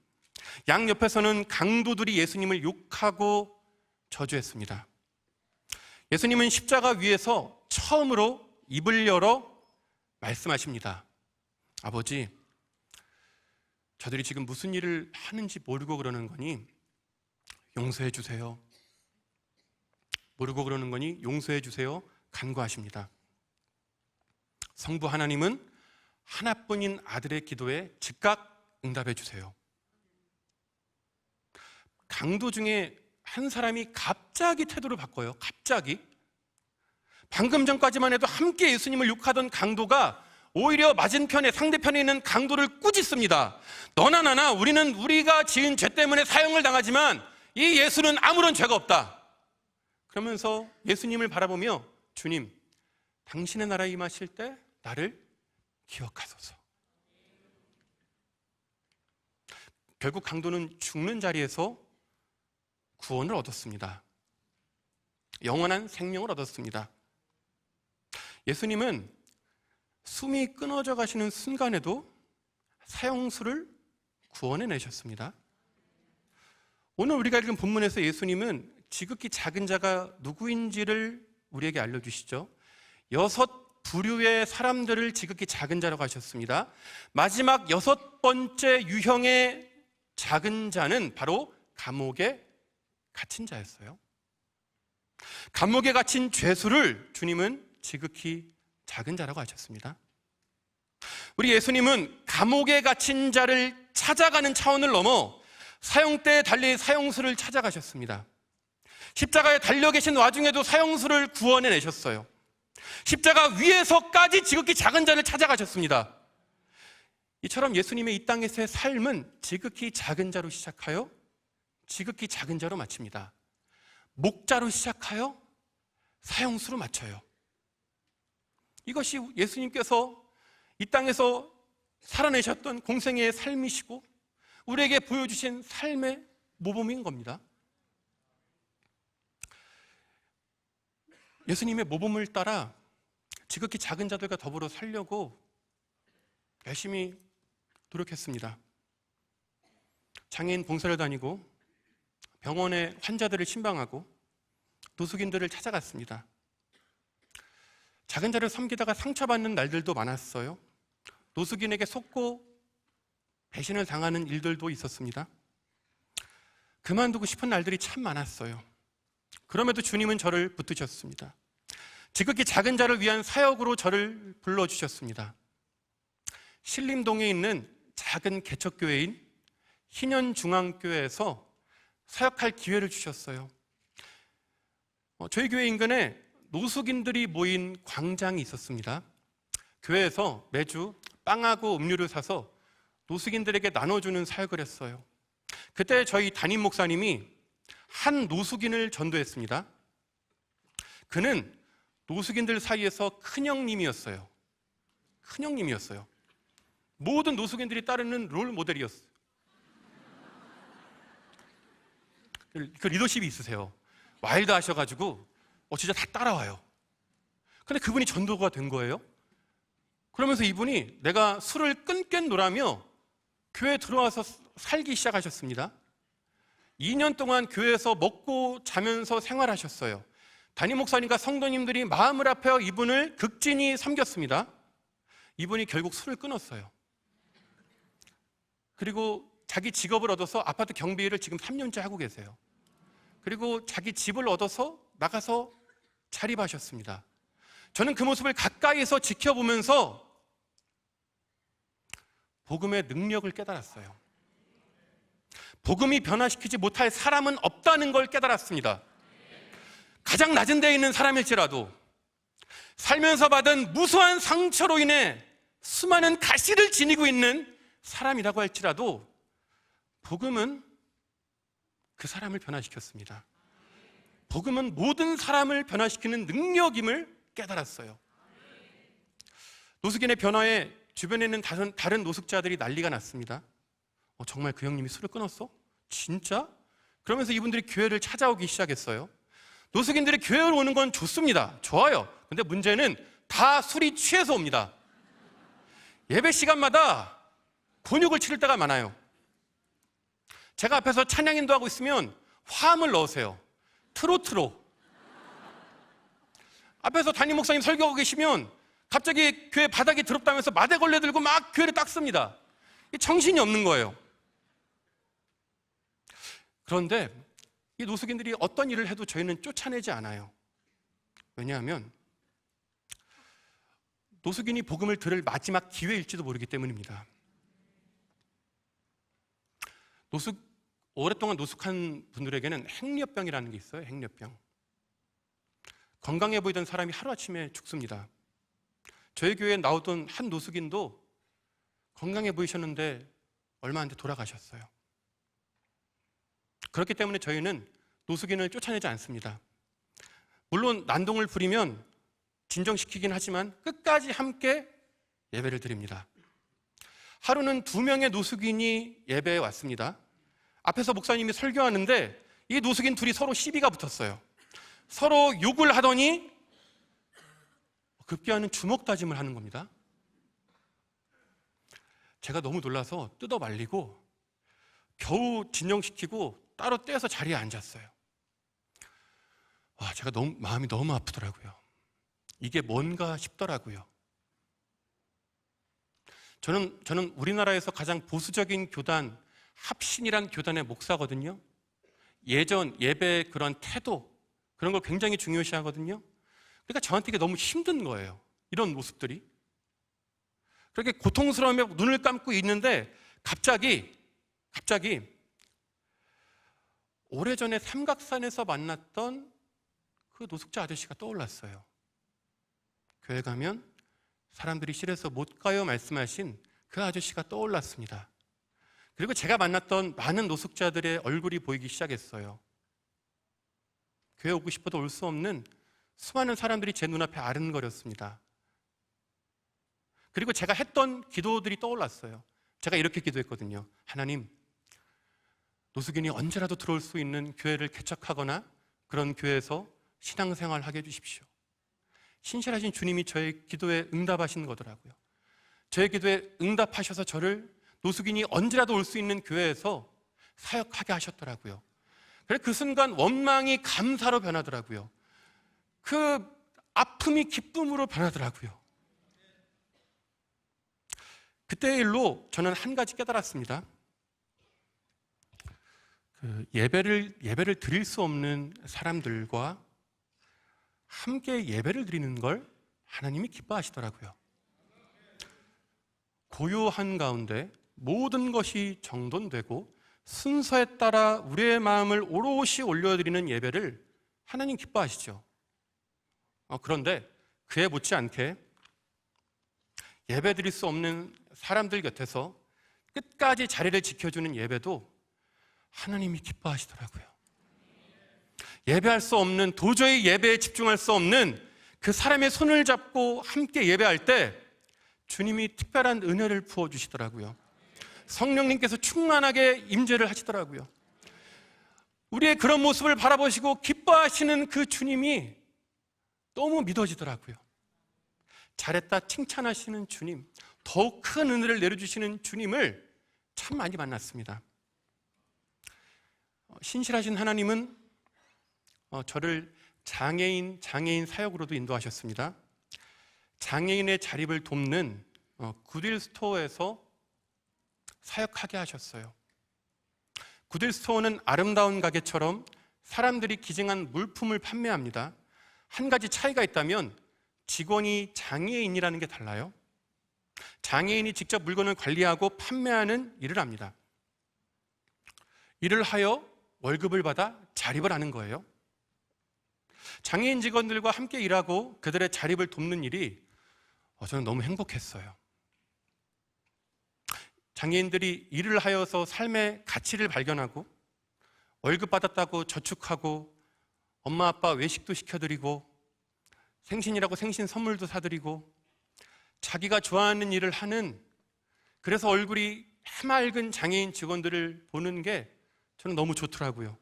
양옆에서는 강도들이 예수님을 욕하고 저주했습니다. 예수님은 십자가 위에서 처음으로 입을 열어 말씀하십니다. 아버지, 저들이 지금 무슨 일을 하는지 모르고 그러는 거니 용서해 주세요. 모르고 그러는 거니 용서해 주세요. 간구하십니다. 성부 하나님은 하나뿐인 아들의 기도에 즉각 응답해 주세요. 강도 중에 한 사람이 갑자기 태도를 바꿔요. 갑자기. 방금 전까지만 해도 함께 예수님을 욕하던 강도가 오히려 맞은편에, 상대편에 있는 강도를 꾸짖습니다. 너나 나나 우리는 우리가 지은 죄 때문에 사형을 당하지만 이 예수는 아무런 죄가 없다. 그러면서 예수님을 바라보며, 주님, 당신의 나라에 임하실 때 나를 기억하소서. 결국 강도는 죽는 자리에서 구원을 얻었습니다. 영원한 생명을 얻었습니다. 예수님은 숨이 끊어져 가시는 순간에도 사형수를 구원해내셨습니다. 오늘 우리가 읽은 본문에서 예수님은 지극히 작은 자가 누구인지를 우리에게 알려주시죠. 6 부류의 사람들을 지극히 작은 자라고 하셨습니다. 마지막 6번째 유형의 작은 자는 바로 감옥에 갇힌 자였어요. 감옥에 갇힌 죄수를 주님은 지극히 작은 자라고 하셨습니다. 우리 예수님은 감옥에 갇힌 자를 찾아가는 차원을 넘어 사형대에 달린 사형수를 찾아가셨습니다. 십자가에 달려 계신 와중에도 사형수를 구원해내셨어요. 십자가 위에서까지 지극히 작은 자를 찾아가셨습니다. 이처럼 예수님의 이 땅에서의 삶은 지극히 작은 자로 시작하여 지극히 작은 자로 마칩니다. 목자로 시작하여 사형수로 마쳐요. 이것이 예수님께서 이 땅에서 살아내셨던 공생애의 삶이시고 우리에게 보여주신 삶의 모범인 겁니다. 예수님의 모범을 따라 지극히 작은 자들과 더불어 살려고 열심히 노력했습니다. 장애인 봉사를 다니고 병원에 환자들을 신방하고 노숙인들을 찾아갔습니다. 작은 자를 섬기다가 상처받는 날들도 많았어요. 노숙인에게 속고 배신을 당하는 일들도 있었습니다. 그만두고 싶은 날들이 참 많았어요. 그럼에도 주님은 저를 붙드셨습니다. 지극히 작은 자를 위한 사역으로 저를 불러주셨습니다. 신림동에 있는 작은 개척교회인 희년중앙교회에서 사역할 기회를 주셨어요. 저희 교회 인근에 노숙인들이 모인 광장이 있었습니다. 교회에서 매주 빵하고 음료를 사서 노숙인들에게 나눠주는 사역을 했어요. 그때 저희 담임 목사님이 한 노숙인을 전도했습니다. 그는 노숙인들 사이에서 큰형님이었어요. 큰형님이었어요. 모든 노숙인들이 따르는 롤 모델이었어요. 그 리더십이 있으세요. 와일드 하셔가지고 진짜 다 따라와요. 근데 그분이 전도가 된 거예요. 그러면서 이분이 내가 술을 끊겠노라며 교회에 들어와서 살기 시작하셨습니다. 2년 동안 교회에서 먹고 자면서 생활하셨어요. 담임 목사님과 성도님들이 마음을 아파여 이분을 극진히 섬겼습니다. 이분이 결국 술을 끊었어요. 그리고 자기 직업을 얻어서 아파트 경비 일을 지금 3년째 하고 계세요. 그리고 자기 집을 얻어서 나가서 자립하셨습니다. 저는 그 모습을 가까이서 지켜보면서 복음의 능력을 깨달았어요. 복음이 변화시키지 못할 사람은 없다는 걸 깨달았습니다. 가장 낮은 데에 있는 사람일지라도 살면서 받은 무수한 상처로 인해 수많은 가시를 지니고 있는 사람이라고 할지라도 복음은 그 사람을 변화시켰습니다. 복음은 모든 사람을 변화시키는 능력임을 깨달았어요. 노숙인의 변화에 주변에 있는 다른 노숙자들이 난리가 났습니다. 정말 그 형님이 술을 끊었어? 진짜? 그러면서 이분들이 교회를 찾아오기 시작했어요. 노숙인들이 교회로 오는 건 좋습니다. 좋아요. 근데 문제는 다 술이 취해서 옵니다. 예배 시간마다 곤욕을 치를 때가 많아요. 제가 앞에서 찬양 인도하고 있으면 화음을 넣으세요. 트로트로. 앞에서 담임 목사님 설교하고 계시면 갑자기 교회 바닥이 더럽다면서 마대걸레 들고 막 교회를 닦습니다. 정신이 없는 거예요. 그런데 이 노숙인들이 어떤 일을 해도 저희는 쫓아내지 않아요. 왜냐하면 노숙인이 복음을 들을 마지막 기회일지도 모르기 때문입니다. 오랫동안 노숙한 분들에게는 행렬병이라는 게 있어요. 행렬병. 건강해 보이던 사람이 하루아침에 죽습니다. 저희 교회에 나오던 한 노숙인도 건강해 보이셨는데 얼마 안 돼 돌아가셨어요. 그렇기 때문에 저희는 노숙인을 쫓아내지 않습니다. 물론 난동을 부리면 진정시키긴 하지만 끝까지 함께 예배를 드립니다. 하루는 2명의 노숙인이 예배에 왔습니다. 앞에서 목사님이 설교하는데 이 노숙인 둘이 서로 시비가 붙었어요. 서로 욕을 하더니 급기야는 주먹 다짐을 하는 겁니다. 제가 너무 놀라서 뜯어 말리고 겨우 진정시키고 따로 떼서 자리에 앉았어요. 제가 마음이 너무 아프더라고요. 이게 뭔가 싶더라고요. 저는 우리나라에서 가장 보수적인 교단, 합신이란 교단의 목사거든요. 예배 그런 태도, 그런 걸 굉장히 중요시 하거든요. 그러니까 저한테 이게 너무 힘든 거예요. 이런 모습들이. 그렇게 고통스러우며 눈을 감고 있는데 갑자기 오래전에 삼각산에서 만났던 그 노숙자 아저씨가 떠올랐어요. 교회 가면 사람들이 싫어서 못 가요 말씀하신 그 아저씨가 떠올랐습니다. 그리고 제가 만났던 많은 노숙자들의 얼굴이 보이기 시작했어요. 교회 오고 싶어도 올 수 없는 수많은 사람들이 제 눈앞에 아른거렸습니다. 그리고 제가 했던 기도들이 떠올랐어요. 제가 이렇게 기도했거든요. 하나님, 노숙인이 언제라도 들어올 수 있는 교회를 개척하거나 그런 교회에서 신앙생활을 하게 해주십시오. 신실하신 주님이 저의 기도에 응답하신 거더라고요. 저의 기도에 응답하셔서 저를 노숙인이 언제라도 올 수 있는 교회에서 사역하게 하셨더라고요. 그래서 그 순간 원망이 감사로 변하더라고요. 그 아픔이 기쁨으로 변하더라고요. 그때의 일로 저는 한 가지 깨달았습니다. 예배를 드릴 수 없는 사람들과 함께 예배를 드리는 걸 하나님이 기뻐하시더라고요. 고요한 가운데 모든 것이 정돈되고 순서에 따라 우리의 마음을 오롯이 올려드리는 예배를 하나님 기뻐하시죠. 그런데 그에 못지않게 예배 드릴 수 없는 사람들 곁에서 끝까지 자리를 지켜주는 예배도 하나님이 기뻐하시더라고요. 예배할 수 없는, 도저히 예배에 집중할 수 없는 그 사람의 손을 잡고 함께 예배할 때 주님이 특별한 은혜를 부어주시더라고요. 성령님께서 충만하게 임재를 하시더라고요. 우리의 그런 모습을 바라보시고 기뻐하시는 그 주님이 너무 믿어지더라고요. 잘했다 칭찬하시는 주님, 더욱 큰 은혜를 내려주시는 주님을 참 많이 만났습니다. 신실하신 하나님은 저를 장애인 사역으로도 인도하셨습니다. 장애인의 자립을 돕는 굿윌 스토어에서 사역하게 하셨어요. 굿윌 스토어는 아름다운 가게처럼 사람들이 기증한 물품을 판매합니다. 한 가지 차이가 있다면 직원이 장애인이라는 게 달라요. 장애인이 직접 물건을 관리하고 판매하는 일을 합니다. 일을 하여 월급을 받아 자립을 하는 거예요. 장애인 직원들과 함께 일하고 그들의 자립을 돕는 일이 저는 너무 행복했어요. 장애인들이 일을 하여서 삶의 가치를 발견하고 월급 받았다고 저축하고 엄마 아빠 외식도 시켜드리고 생신이라고 생신 선물도 사드리고 자기가 좋아하는 일을 하는, 그래서 얼굴이 해맑은 장애인 직원들을 보는 게 저는 너무 좋더라고요.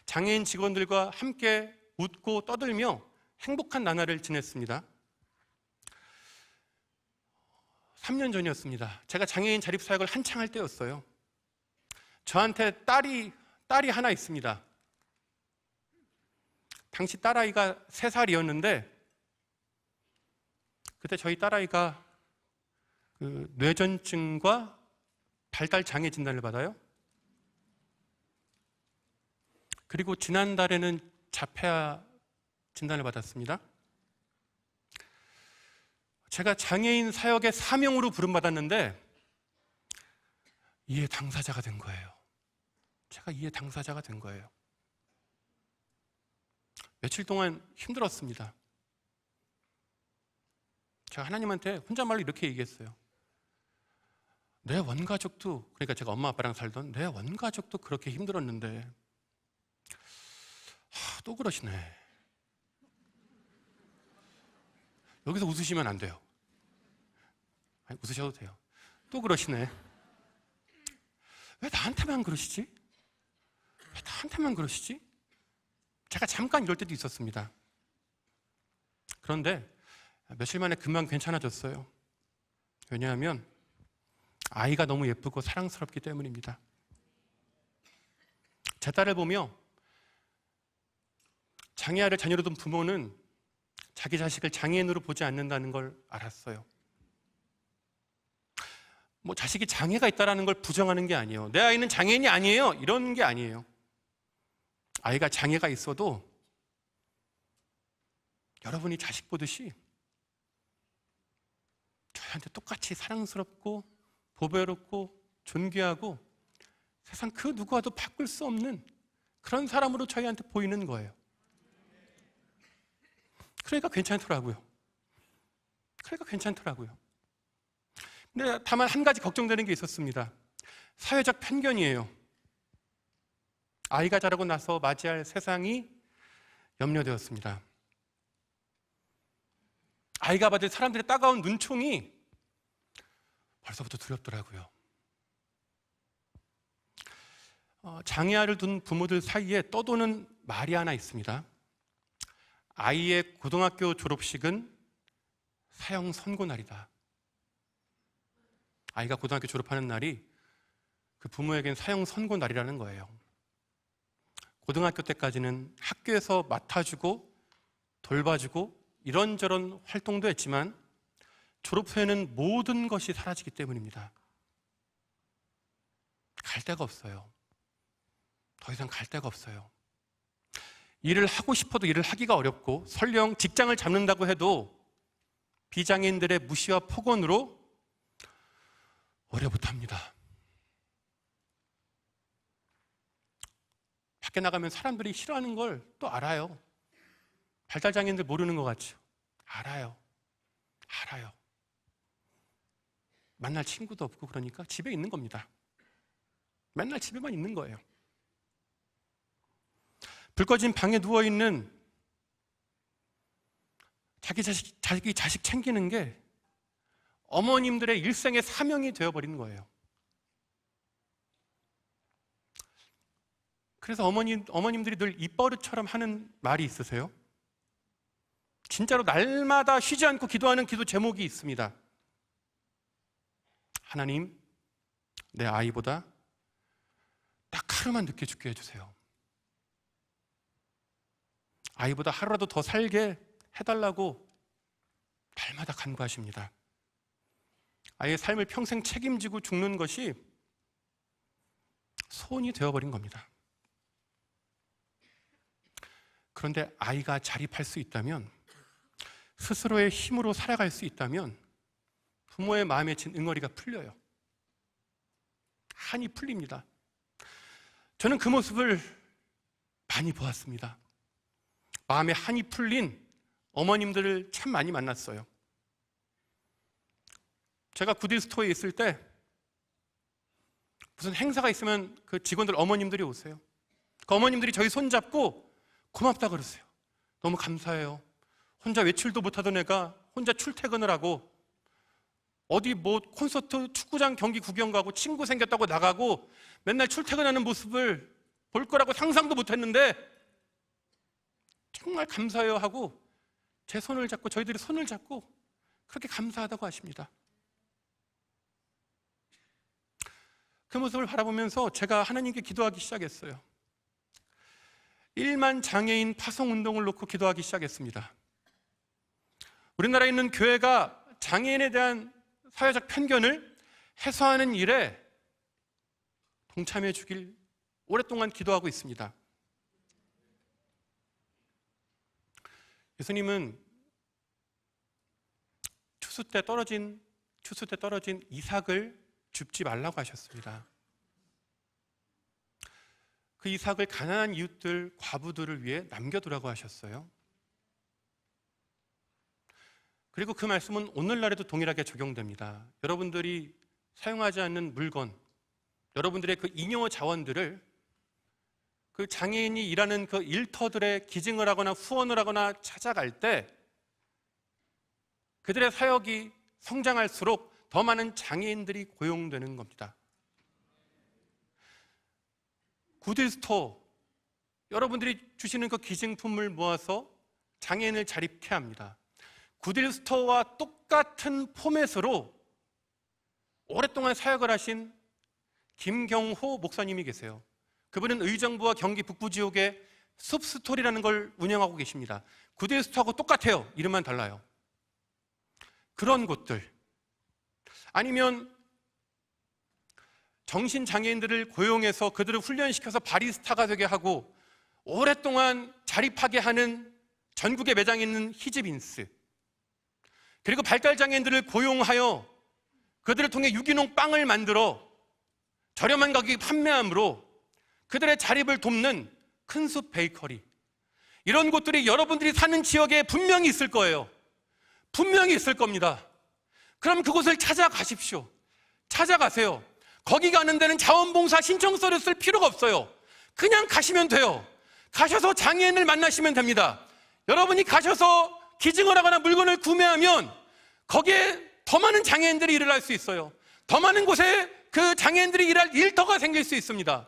장애인 직원들과 함께 웃고 떠들며 행복한 나날을 지냈습니다. 3년 전이었습니다. 제가 장애인 자립사역을 한창 할 때였어요. 저한테 딸이 하나 있습니다. 당시 딸아이가 3살이었는데 그때 저희 딸아이가 뇌전증과 발달 장애 진단을 받아요. 그리고 지난달에는 자폐아 진단을 받았습니다. 제가 장애인 사역의 사명으로 부름받았는데 이해 당사자가 된 거예요. 제가 이해 당사자가 된 거예요. 며칠 동안 힘들었습니다. 제가 하나님한테 혼잣말로 이렇게 얘기했어요. 내 원가족도, 그러니까 제가 엄마 아빠랑 살던 내 원가족도 그렇게 힘들었는데 또 그러시네. 여기서 웃으시면 안 돼요. 아니, 웃으셔도 돼요. 또 그러시네. 왜 나한테만 그러시지? 왜 나한테만 그러시지? 제가 잠깐 이럴 때도 있었습니다. 그런데 며칠 만에 금방 괜찮아졌어요. 왜냐하면 아이가 너무 예쁘고 사랑스럽기 때문입니다. 제 딸을 보며 장애아를 자녀로 둔 부모는 자기 자식을 장애인으로 보지 않는다는 걸 알았어요. 자식이 장애가 있다는 걸 부정하는 게 아니에요. 내 아이는 장애인이 아니에요, 이런 게 아니에요. 아이가 장애가 있어도 여러분이 자식 보듯이 저희한테 똑같이 사랑스럽고 보배롭고 존귀하고 세상 그 누구와도 바꿀 수 없는 그런 사람으로 저희한테 보이는 거예요. 그러니까 괜찮더라고요. 근데 다만 한 가지 걱정되는 게 있었습니다. 사회적 편견이에요. 아이가 자라고 나서 맞이할 세상이 염려되었습니다. 아이가 받을 사람들의 따가운 눈총이 벌써부터 두렵더라고요. 장애아를 둔 부모들 사이에 떠도는 말이 하나 있습니다. 아이의 고등학교 졸업식은 사형 선고 날이다. 아이가 고등학교 졸업하는 날이 그 부모에겐 사형 선고 날이라는 거예요. 고등학교 때까지는 학교에서 맡아주고 돌봐주고 이런저런 활동도 했지만 졸업 후에는 모든 것이 사라지기 때문입니다. 갈 데가 없어요. 더 이상 갈 데가 없어요. 일을 하고 싶어도 일을 하기가 어렵고 설령 직장을 잡는다고 해도 비장애인들의 무시와 폭언으로 오래 못합니다. 밖에 나가면 사람들이 싫어하는 걸 또 알아요. 발달장애인들 모르는 것 같죠? 알아요. 만날 친구도 없고 그러니까 집에 있는 겁니다. 맨날 집에만 있는 거예요. 불 꺼진 방에 누워있는 자기 자식 챙기는 게 어머님들의 일생의 사명이 되어버리는 거예요. 그래서 어머님들이 늘 입버릇처럼 하는 말이 있으세요? 진짜로 날마다 쉬지 않고 기도하는 기도 제목이 있습니다. 하나님, 내 아이보다 딱 하루만 늦게 죽게 해주세요. 아이보다 하루라도 더 살게 해달라고 날마다 간구하십니다. 아이의 삶을 평생 책임지고 죽는 것이 소원이 되어버린 겁니다. 그런데 아이가 자립할 수 있다면, 스스로의 힘으로 살아갈 수 있다면 부모의 마음에 진 응어리가 풀려요. 한이 풀립니다. 저는 그 모습을 많이 보았습니다. 마음에 한이 풀린 어머님들을 참 많이 만났어요. 제가 구딜스토어에 있을 때 무슨 행사가 있으면 그 직원들 어머님들이 오세요. 그 어머님들이 저희 손잡고 고맙다 그러세요. 너무 감사해요. 혼자 외출도 못하던 애가 혼자 출퇴근을 하고 어디 뭐 콘서트, 축구장 경기 구경 가고 친구 생겼다고 나가고 맨날 출퇴근하는 모습을 볼 거라고 상상도 못했는데 정말 감사해요 하고 제 손을 잡고, 저희들이 손을 잡고 그렇게 감사하다고 하십니다. 그 모습을 바라보면서 제가 하나님께 기도하기 시작했어요. 1만 장애인 파송운동을 놓고 기도하기 시작했습니다. 우리나라에 있는 교회가 장애인에 대한 사회적 편견을 해소하는 일에 동참해 주길 오랫동안 기도하고 있습니다. 예수님은 추수 때 떨어진 이삭을 줍지 말라고 하셨습니다. 그 이삭을 가난한 이웃들, 과부들을 위해 남겨두라고 하셨어요. 그리고 그 말씀은 오늘날에도 동일하게 적용됩니다. 여러분들이 사용하지 않는 물건, 여러분들의 그 잉여 자원들을 그 장애인이 일하는 그 일터들에 기증을 하거나 후원을 하거나 찾아갈 때 그들의 사역이 성장할수록 더 많은 장애인들이 고용되는 겁니다. 구딜스토어, 여러분들이 주시는 그 기증품을 모아서 장애인을 자립케 합니다. 구딜스토어와 똑같은 포맷으로 오랫동안 사역을 하신 김경호 목사님이 계세요. 그분은 의정부와 경기 북부 지역에 숲스토리라는 걸 운영하고 계십니다. 구딜스토어하고 똑같아요. 이름만 달라요. 그런 곳들, 아니면 정신장애인들을 고용해서 그들을 훈련시켜서 바리스타가 되게 하고 오랫동안 자립하게 하는 전국에 매장에 있는 히즈빈스, 그리고 발달장애인들을 고용하여 그들을 통해 유기농 빵을 만들어 저렴한 가격에 판매함으로 그들의 자립을 돕는 큰숲 베이커리, 이런 곳들이 여러분들이 사는 지역에 분명히 있을 거예요. 분명히 있을 겁니다. 그럼 그곳을 찾아가십시오. 찾아가세요. 거기 가는 데는 자원봉사 신청서를 쓸 필요가 없어요. 그냥 가시면 돼요. 가셔서 장애인을 만나시면 됩니다. 여러분이 가셔서 기증을 하거나 물건을 구매하면 거기에 더 많은 장애인들이 일을 할 수 있어요. 더 많은 곳에 그 장애인들이 일할 일터가 생길 수 있습니다.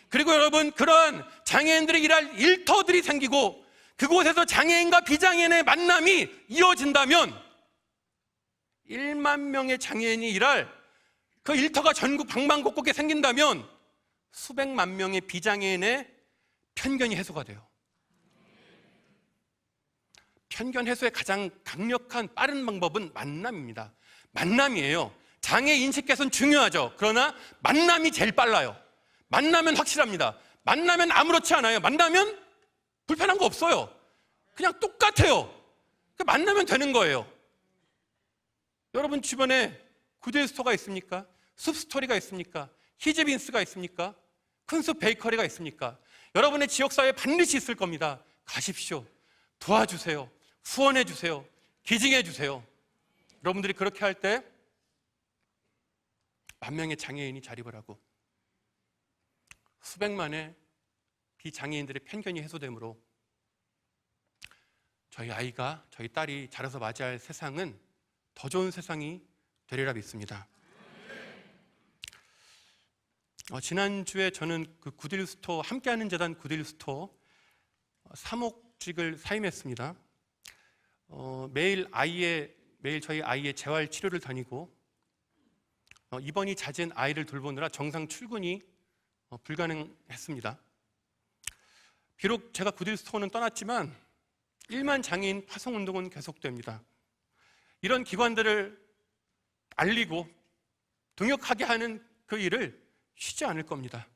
그리고 여러분, 그러한 장애인들이 일할 일터들이 생기고 그곳에서 장애인과 비장애인의 만남이 이어진다면 1만 명의 장애인이 일할 그 일터가 전국 방방곡곡에 생긴다면 수백만 명의 비장애인의 편견이 해소가 돼요. 편견 해소의 가장 강력한 빠른 방법은 만남입니다. 만남이에요. 장애 인식 개선 중요하죠. 그러나 만남이 제일 빨라요. 만나면 확실합니다. 만나면 아무렇지 않아요. 만나면 불편한 거 없어요. 그냥 똑같아요. 만나면 되는 거예요. 여러분 주변에 구딜스토어가 있습니까? 숲스토리가 있습니까? 히즈빈스가 있습니까? 큰숲 베이커리가 있습니까? 여러분의 지역사회에 반드시 있을 겁니다. 가십시오. 도와주세요. 후원해 주세요. 기증해 주세요. 여러분들이 그렇게 할 때 10,000명의 장애인이 자립을 하고 수백만의 비장애인들의 편견이 해소되므로 저희 아이가, 저희 딸이 자라서 맞이할 세상은 더 좋은 세상이 되리라 믿습니다. 지난주에 저는 그 구딜스토어, 함께하는 재단 구딜스토어 사목직을 사임했습니다. 매일 저희 아이의 재활 치료를 다니고 입원이 잦은 아이를 돌보느라 정상 출근이 불가능했습니다. 비록 제가 구딜스토어는 떠났지만 1만 장애인 파송운동은 계속됩니다. 이런 기관들을 알리고 동역하게 하는 그 일을 쉬지 않을 겁니다.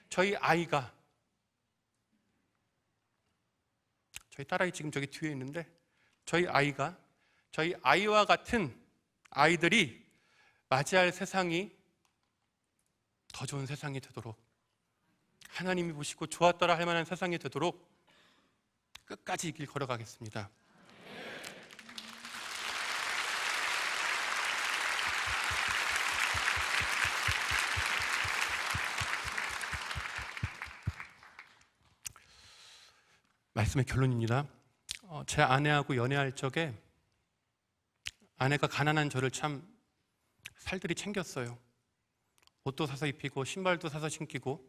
저희 아이가 저희 딸아이 지금 저기 뒤에 있는데 저희 아이와 같은 아이들이 맞이할 세상이 더 좋은 세상이 되도록, 하나님이 보시고 좋았더라 할 만한 세상이 되도록 끝까지 이 길 걸어가겠습니다. 말씀의 결론입니다. 제 아내하고 연애할 적에 아내가 가난한 저를 참 살들이 챙겼어요. 옷도 사서 입히고 신발도 사서 신기고,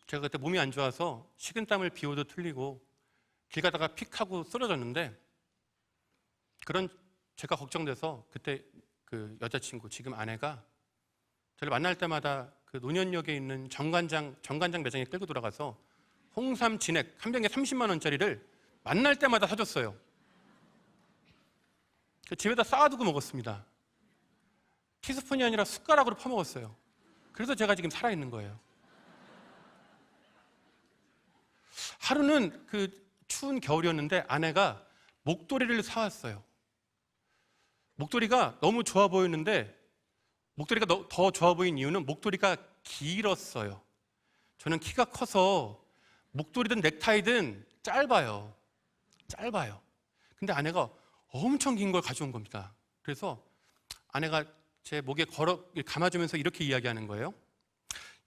제가 그때 몸이 안 좋아서 식은땀을 비 오도 틀리고 길 가다가 픽 하고 쓰러졌는데, 그런 제가 걱정돼서 그때 그 여자친구, 지금 아내가 저를 만날 때마다 그 논현역에 있는 정관장 매장에 끌고 들어가서 홍삼 진액 한 병에 30만 원짜리를 만날 때마다 사줬어요. 집에다 쌓아두고 먹었습니다. 티스푼이 아니라 숟가락으로 퍼먹었어요. 그래서 제가 지금 살아있는 거예요. 하루는 그 추운 겨울이었는데 아내가 목도리를 사왔어요. 목도리가 너무 좋아 보였는데, 목도리가 더 좋아 보인 이유는 목도리가 길었어요. 저는 키가 커서 목도리든 넥타이든 짧아요. 근데 아내가 엄청 긴 걸 가져온 겁니다. 그래서 아내가 제 목에 감아주면서 이렇게 이야기하는 거예요.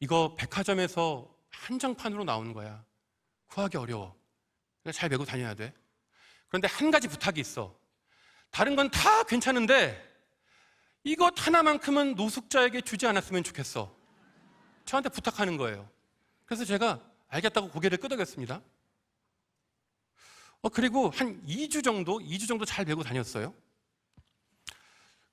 이거 백화점에서 한정판으로 나오는 거야. 구하기 어려워. 잘 메고 다녀야 돼. 그런데 한 가지 부탁이 있어. 다른 건 다 괜찮은데 이것 하나만큼은 노숙자에게 주지 않았으면 좋겠어. 저한테 부탁하는 거예요. 그래서 제가 알겠다고 고개를 끄덕였습니다. 그리고 한 2주 정도 잘 메고 다녔어요.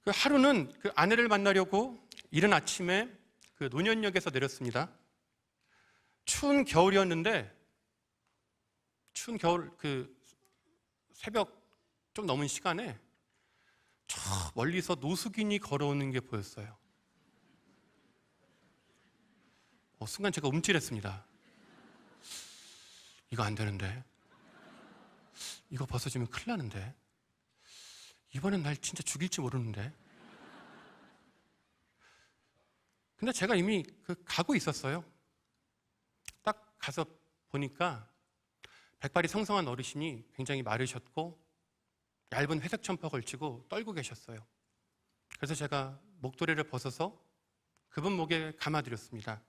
그 하루는 그 아내를 만나려고 이른 아침에 그 논현역에서 내렸습니다. 추운 겨울이었는데, 추운 겨울 그 새벽 좀 넘은 시간에 저 멀리서 노숙인이 걸어오는 게 보였어요. 순간 제가 움찔했습니다. 이거 안 되는데, 이거 벗어지면 큰일 나는데, 이번엔 날 진짜 죽일지 모르는데. 근데 제가 이미 가고 있었어요. 딱 가서 보니까 백발이 성성한 어르신이 굉장히 마르셨고 얇은 회색 점퍼 걸치고 떨고 계셨어요. 그래서 제가 목도리를 벗어서 그분 목에 감아드렸습니다.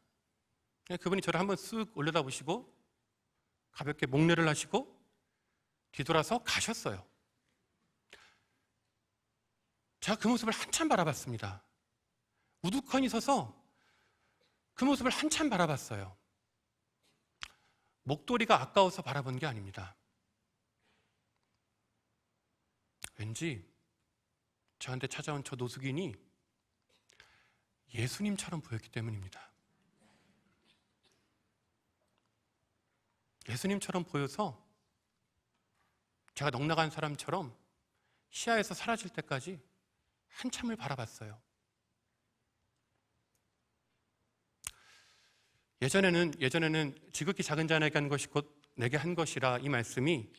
그분이 저를 한번 쓱 올려다보시고 가볍게 목례를 하시고 뒤돌아서 가셨어요. 제가 그 모습을 한참 바라봤습니다. 우두커니 서서 그 모습을 한참 바라봤어요. 목도리가 아까워서 바라본 게 아닙니다. 왠지 저한테 찾아온 저 노숙인이 예수님처럼 보였기 때문입니다. 예수님처럼 보여서 제가 넉나간 사람처럼 시야에서 사라질 때까지 한참을 바라봤어요. 예전에는 지극히 작은 자에게 한 것이 곧 내게 한 것이라, 이 말씀이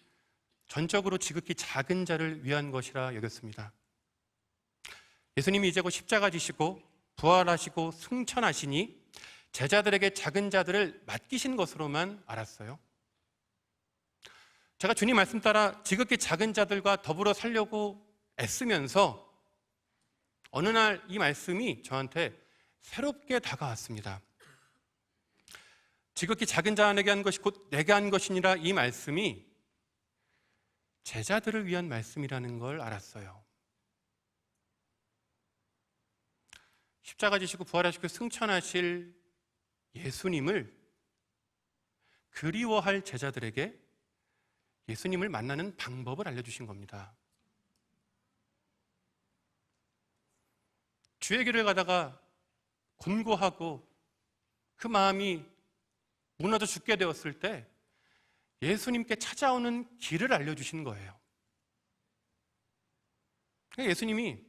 전적으로 지극히 작은 자를 위한 것이라 여겼습니다. 예수님이 이제 곧 십자가 지시고 부활하시고 승천하시니 제자들에게 작은 자들을 맡기신 것으로만 알았어요. 제가 주님 말씀 따라 지극히 작은 자들과 더불어 살려고 애쓰면서 어느 날 이 말씀이 저한테 새롭게 다가왔습니다. 지극히 작은 자에게 한 것이 곧 내게 한 것이니라, 이 말씀이 제자들을 위한 말씀이라는 걸 알았어요. 십자가 지시고 부활하시고 승천하실 예수님을 그리워할 제자들에게 예수님을 만나는 방법을 알려주신 겁니다. 주의 길을 가다가 곤고하고 그 마음이 무너져 죽게 되었을 때 예수님께 찾아오는 길을 알려주신 거예요. 예수님이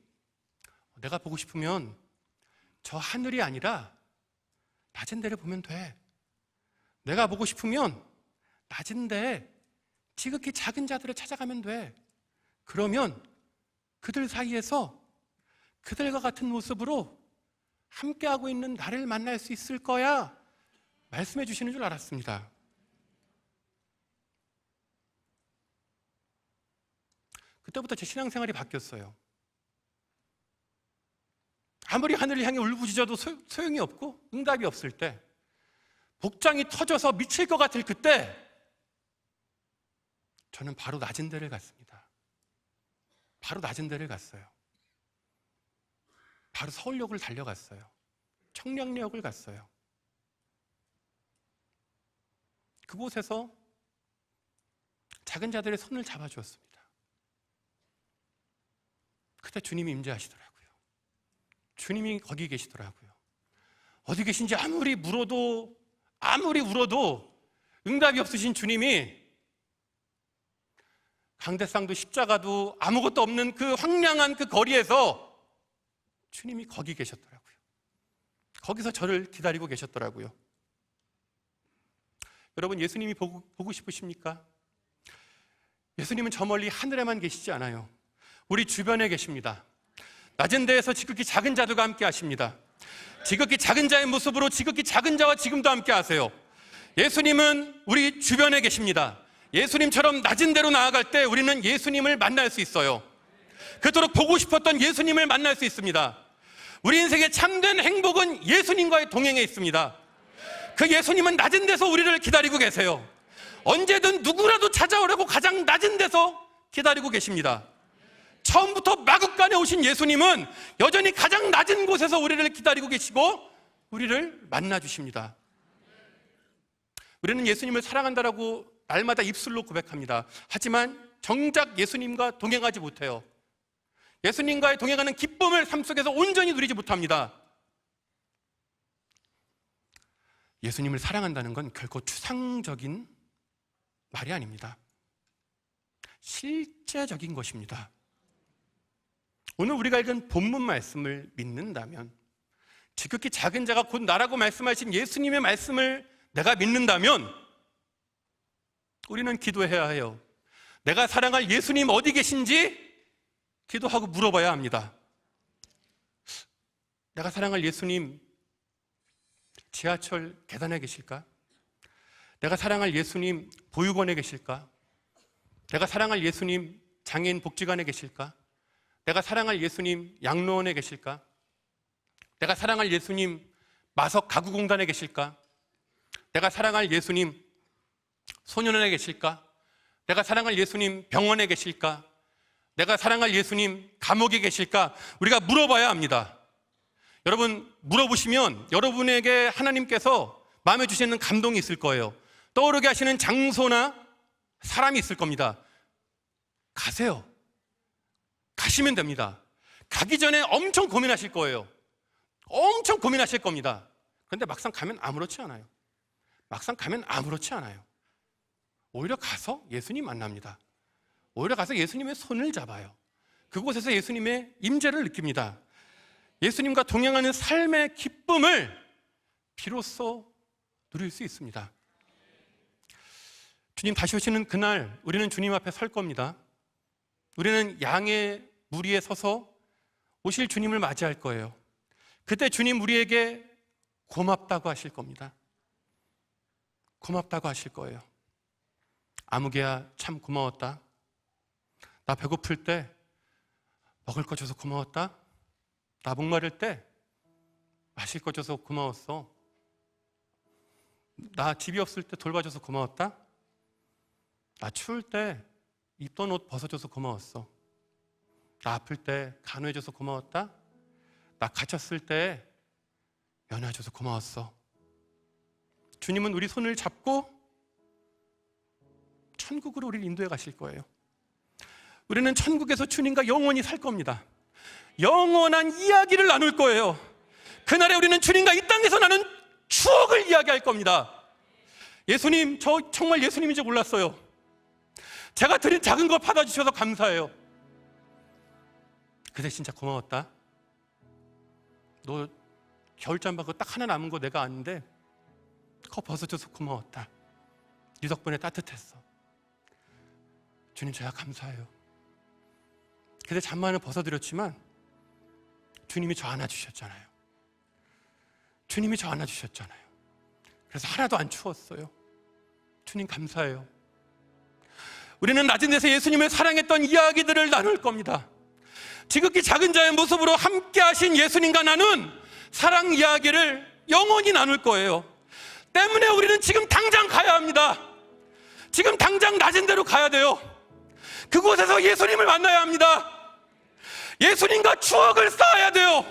내가 보고 싶으면 저 하늘이 아니라 낮은 데를 보면 돼. 내가 보고 싶으면 낮은 데 지극히 작은 자들을 찾아가면 돼. 그러면 그들 사이에서 그들과 같은 모습으로 함께하고 있는 나를 만날 수 있을 거야 말씀해 주시는 줄 알았습니다. 그때부터 제 신앙생활이 바뀌었어요. 아무리 하늘을 향해 울부짖어도 소용이 없고 응답이 없을 때, 복장이 터져서 미칠 것 같을 그때 저는 바로 낮은 데를 갔습니다. 바로 낮은 데를 갔어요. 바로 서울역을 달려갔어요. 청량리역을 갔어요. 그곳에서 작은 자들의 손을 잡아주었습니다. 그때 주님이 임재하시더라고요. 주님이 거기 계시더라고요. 어디 계신지 아무리 울어도 응답이 없으신 주님이 강대상도 십자가도 아무것도 없는 그 황량한 그 거리에서 주님이 거기 계셨더라고요. 거기서 저를 기다리고 계셨더라고요. 여러분, 예수님이 보고 싶으십니까? 예수님은 저 멀리 하늘에만 계시지 않아요. 우리 주변에 계십니다. 낮은 데에서 지극히 작은 자들과 함께 하십니다. 지극히 작은 자의 모습으로 지극히 작은 자와 지금도 함께 하세요. 예수님은 우리 주변에 계십니다. 예수님처럼 낮은 데로 나아갈 때 우리는 예수님을 만날 수 있어요. 그토록 보고 싶었던 예수님을 만날 수 있습니다. 우리 인생의 참된 행복은 예수님과의 동행에 있습니다. 그 예수님은 낮은 데서 우리를 기다리고 계세요. 언제든 누구라도 찾아오려고 가장 낮은 데서 기다리고 계십니다. 처음부터 마구간에 오신 예수님은 여전히 가장 낮은 곳에서 우리를 기다리고 계시고 우리를 만나주십니다. 우리는 예수님을 사랑한다라고 날마다 입술로 고백합니다. 하지만 정작 예수님과 동행하지 못해요. 예수님과의 동행하는 기쁨을 삶 속에서 온전히 누리지 못합니다. 예수님을 사랑한다는 건 결코 추상적인 말이 아닙니다. 실제적인 것입니다. 오늘 우리가 읽은 본문 말씀을 믿는다면, 지극히 작은 자가 곧 나라고 말씀하신 예수님의 말씀을 내가 믿는다면 우리는 기도해야 해요. 내가 사랑할 예수님 어디 계신지 기도하고 물어봐야 합니다. 내가 사랑할 예수님 지하철 계단에 계실까? 내가 사랑할 예수님 보육원에 계실까? 내가 사랑할 예수님 장애인 복지관에 계실까? 내가 사랑할 예수님 양로원에 계실까? 내가 사랑할 예수님 마석 가구공단에 계실까? 내가 사랑할 예수님 소년원에 계실까? 내가 사랑할 예수님 병원에 계실까? 내가 사랑할 예수님 감옥에 계실까? 우리가 물어봐야 합니다. 여러분, 물어보시면 여러분에게 하나님께서 마음에 주시는 감동이 있을 거예요. 떠오르게 하시는 장소나 사람이 있을 겁니다. 가세요. 가시면 됩니다. 가기 전에 엄청 고민하실 거예요. 엄청 고민하실 겁니다. 그런데 막상 가면 아무렇지 않아요. 막상 가면 아무렇지 않아요. 오히려 가서 예수님 만납니다. 오히려 가서 예수님의 손을 잡아요. 그곳에서 예수님의 임재를 느낍니다. 예수님과 동행하는 삶의 기쁨을 비로소 누릴 수 있습니다. 주님 다시 오시는 그날 우리는 주님 앞에 설 겁니다. 우리는 양의 무리에 서서 오실 주님을 맞이할 거예요. 그때 주님 우리에게 고맙다고 하실 겁니다. 고맙다고 하실 거예요. 아무개야 참 고마웠다. 나 배고플 때 먹을 거 줘서 고마웠다. 나 목마를 때 마실 거 줘서 고마웠어. 나 집이 없을 때 돌봐줘서 고마웠다. 나 추울 때 입던 옷 벗어줘서 고마웠어. 나 아플 때 간호해줘서 고마웠다. 나 갇혔을 때 면회해줘서 고마웠어. 주님은 우리 손을 잡고 천국으로 우리를 인도해 가실 거예요. 우리는 천국에서 주님과 영원히 살 겁니다. 영원한 이야기를 나눌 거예요. 그날에 우리는 주님과 이 땅에서 나눈 추억을 이야기할 겁니다. 예수님, 저 정말 예수님인 줄 몰랐어요. 제가 드린 작은 거 받아주셔서 감사해요. 그대 진짜 고마웠다. 너 겨울잠바 그거 딱 하나 남은 거 내가 아는데 그거 벗어줘서 고마웠다. 네 덕분에 따뜻했어. 주님 제가 감사해요. 그때 잠만을 벗어드렸지만 주님이 저 안아주셨잖아요. 주님이 저 안아주셨잖아요. 그래서 하나도 안 추웠어요. 주님 감사해요. 우리는 낮은 데서 예수님을 사랑했던 이야기들을 나눌 겁니다. 지극히 작은 자의 모습으로 함께 하신 예수님과 나눈 사랑 이야기를 영원히 나눌 거예요. 때문에 우리는 지금 당장 가야 합니다. 지금 당장 낮은 데로 가야 돼요. 그곳에서 예수님을 만나야 합니다. 예수님과 추억을 쌓아야 돼요.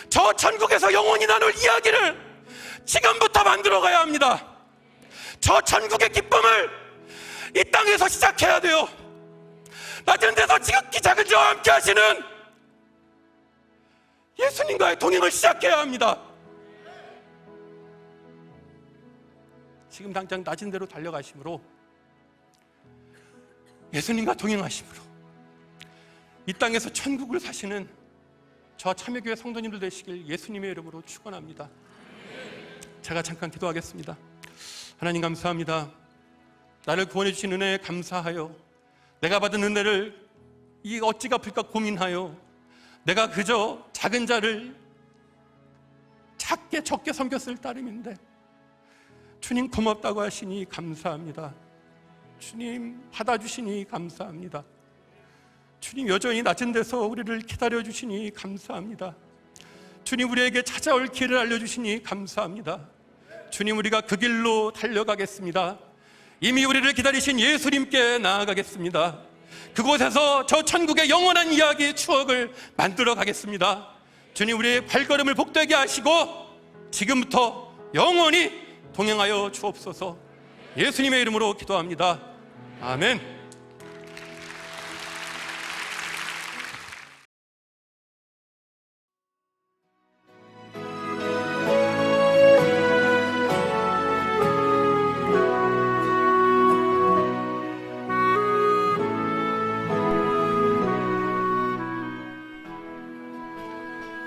저 천국에서 영원히 나눌 이야기를 지금부터 만들어 가야 합니다. 저 천국의 기쁨을 이 땅에서 시작해야 돼요. 낮은 데서 지극히 작은 자와 함께 하시는 예수님과의 동행을 시작해야 합니다. 지금 당장 낮은 데로 달려가심으로, 예수님과 동행하심으로 이 땅에서 천국을 사시는 저 참여교회 성도님들 되시길 예수님의 이름으로 축원합니다. 제가 잠깐 기도하겠습니다. 하나님 감사합니다. 나를 구원해 주신 은혜에 감사하여 내가 받은 은혜를 이 어찌 갚을까 고민하여 내가 그저 작은 자를 작게 적게 섬겼을 따름인데 주님 고맙다고 하시니 감사합니다. 주님 받아주시니 감사합니다. 주님 여전히 낮은 데서 우리를 기다려주시니 감사합니다. 주님 우리에게 찾아올 길을 알려주시니 감사합니다. 주님 우리가 그 길로 달려가겠습니다. 이미 우리를 기다리신 예수님께 나아가겠습니다. 그곳에서 저 천국의 영원한 이야기의 추억을 만들어 가겠습니다. 주님 우리의 발걸음을 복되게 하시고 지금부터 영원히 동행하여 주옵소서. 예수님의 이름으로 기도합니다. 아멘.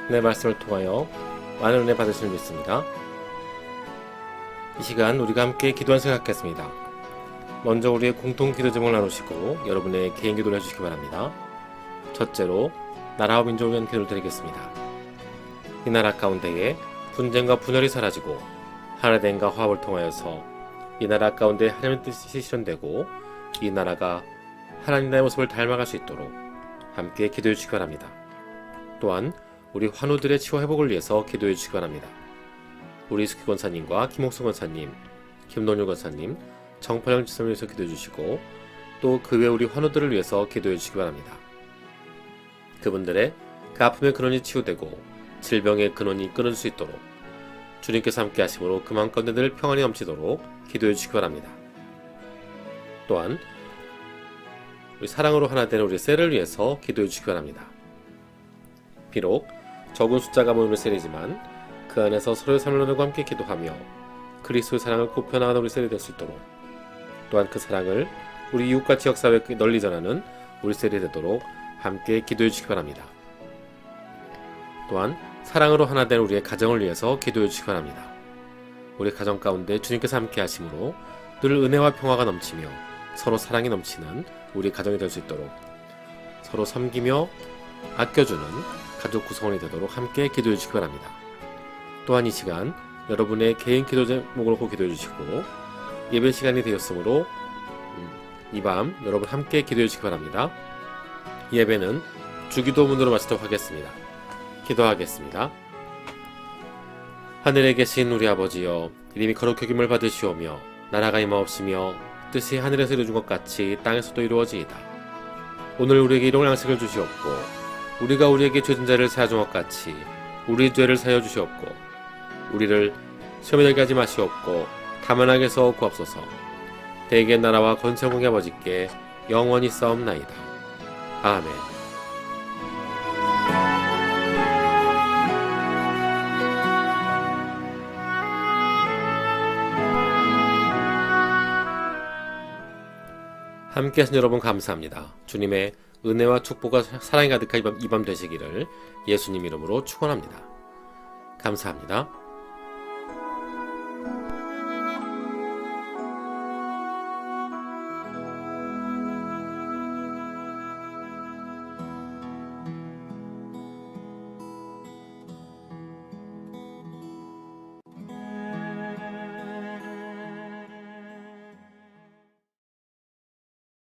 내 말씀을 통하여 많은 은혜 받으시는 믿습니다. 이 시간 우리가 함께 기도한 생각하겠습니다. 먼저 우리의 공통 기도 제목을 나누시고 여러분의 개인 기도를 해주시기 바랍니다. 첫째로 나라와 민족을 위한 기도를 드리겠습니다. 이 나라 가운데에 분쟁과 분열이 사라지고 하나됨과 화합을 통하여서 이 나라 가운데 하나님의 뜻이 실현되고 이 나라가 하나님의 모습을 닮아갈 수 있도록 함께 기도해 주시기 바랍니다. 또한 우리 환우들의 치유 회복을 위해서 기도해 주시기 바랍니다. 우리 이숙희 권사님과 김옥순 권사님, 김노율 권사님, 정파영 지사님을 위해서 기도해 주시고 또 그 외 우리 환우들을 위해서 기도해 주시기 바랍니다. 그분들의 그 아픔의 근원이 치유되고 질병의 근원이 끊어질 수 있도록 주님께서 함께 하심으로 그 마음 가운데 늘 평안이 넘치도록 기도해 주시기 바랍니다. 또한 우리 사랑으로 하나 되는 우리 셀을 위해서 기도해 주시기 바랍니다. 비록 적은 숫자가 모이는 셀이지만 그 안에서 서로의 삶을 나누고 함께 기도하며 그리스도의 사랑을 곱혀나가는 우리 셀이 될 수 있도록, 또한 그 사랑을 우리 이웃과 지역사회에 널리 전하는 우리 셀이 되도록 함께 기도해 주시기 바랍니다. 또한 사랑으로 하나 된 우리의 가정을 위해서 기도해 주시기 바랍니다. 우리 가정 가운데 주님께서 함께 하심으로 늘 은혜와 평화가 넘치며 서로 사랑이 넘치는 우리 가정이 될 수 있도록 서로 섬기며 아껴주는 가족 구성원이 되도록 함께 기도해 주시기 바랍니다. 또한 이 시간 여러분의 개인 기도 제목을 꼭 기도해 주시고 예배 시간이 되었으므로 이 밤 여러분 함께 기도해 주시기 바랍니다. 예배는 주기도문으로 마치도록 하겠습니다. 기도하겠습니다. 하늘에 계신 우리 아버지여, 이름이 거룩히 여김을 받으시오며 나라가 임하옵시며 뜻이 하늘에서 이루어진 것 같이 땅에서도 이루어지이다. 오늘 우리에게 일용할 양식을 주시옵고 우리가 우리에게 죄진 자를 사하준 것 같이 우리 죄를 사하여 주시옵고 우리를 시험에 들게 하지 마시옵고 다만 악에서 구하옵소서. 대개 나라와 권세공의 아버지께 영원히 싸움나이다. 아멘. 함께 하신 여러분 감사합니다. 주님의 은혜와 축복과 사랑이 가득한 이 밤 되시기를 예수님 이름으로 축원합니다. 감사합니다.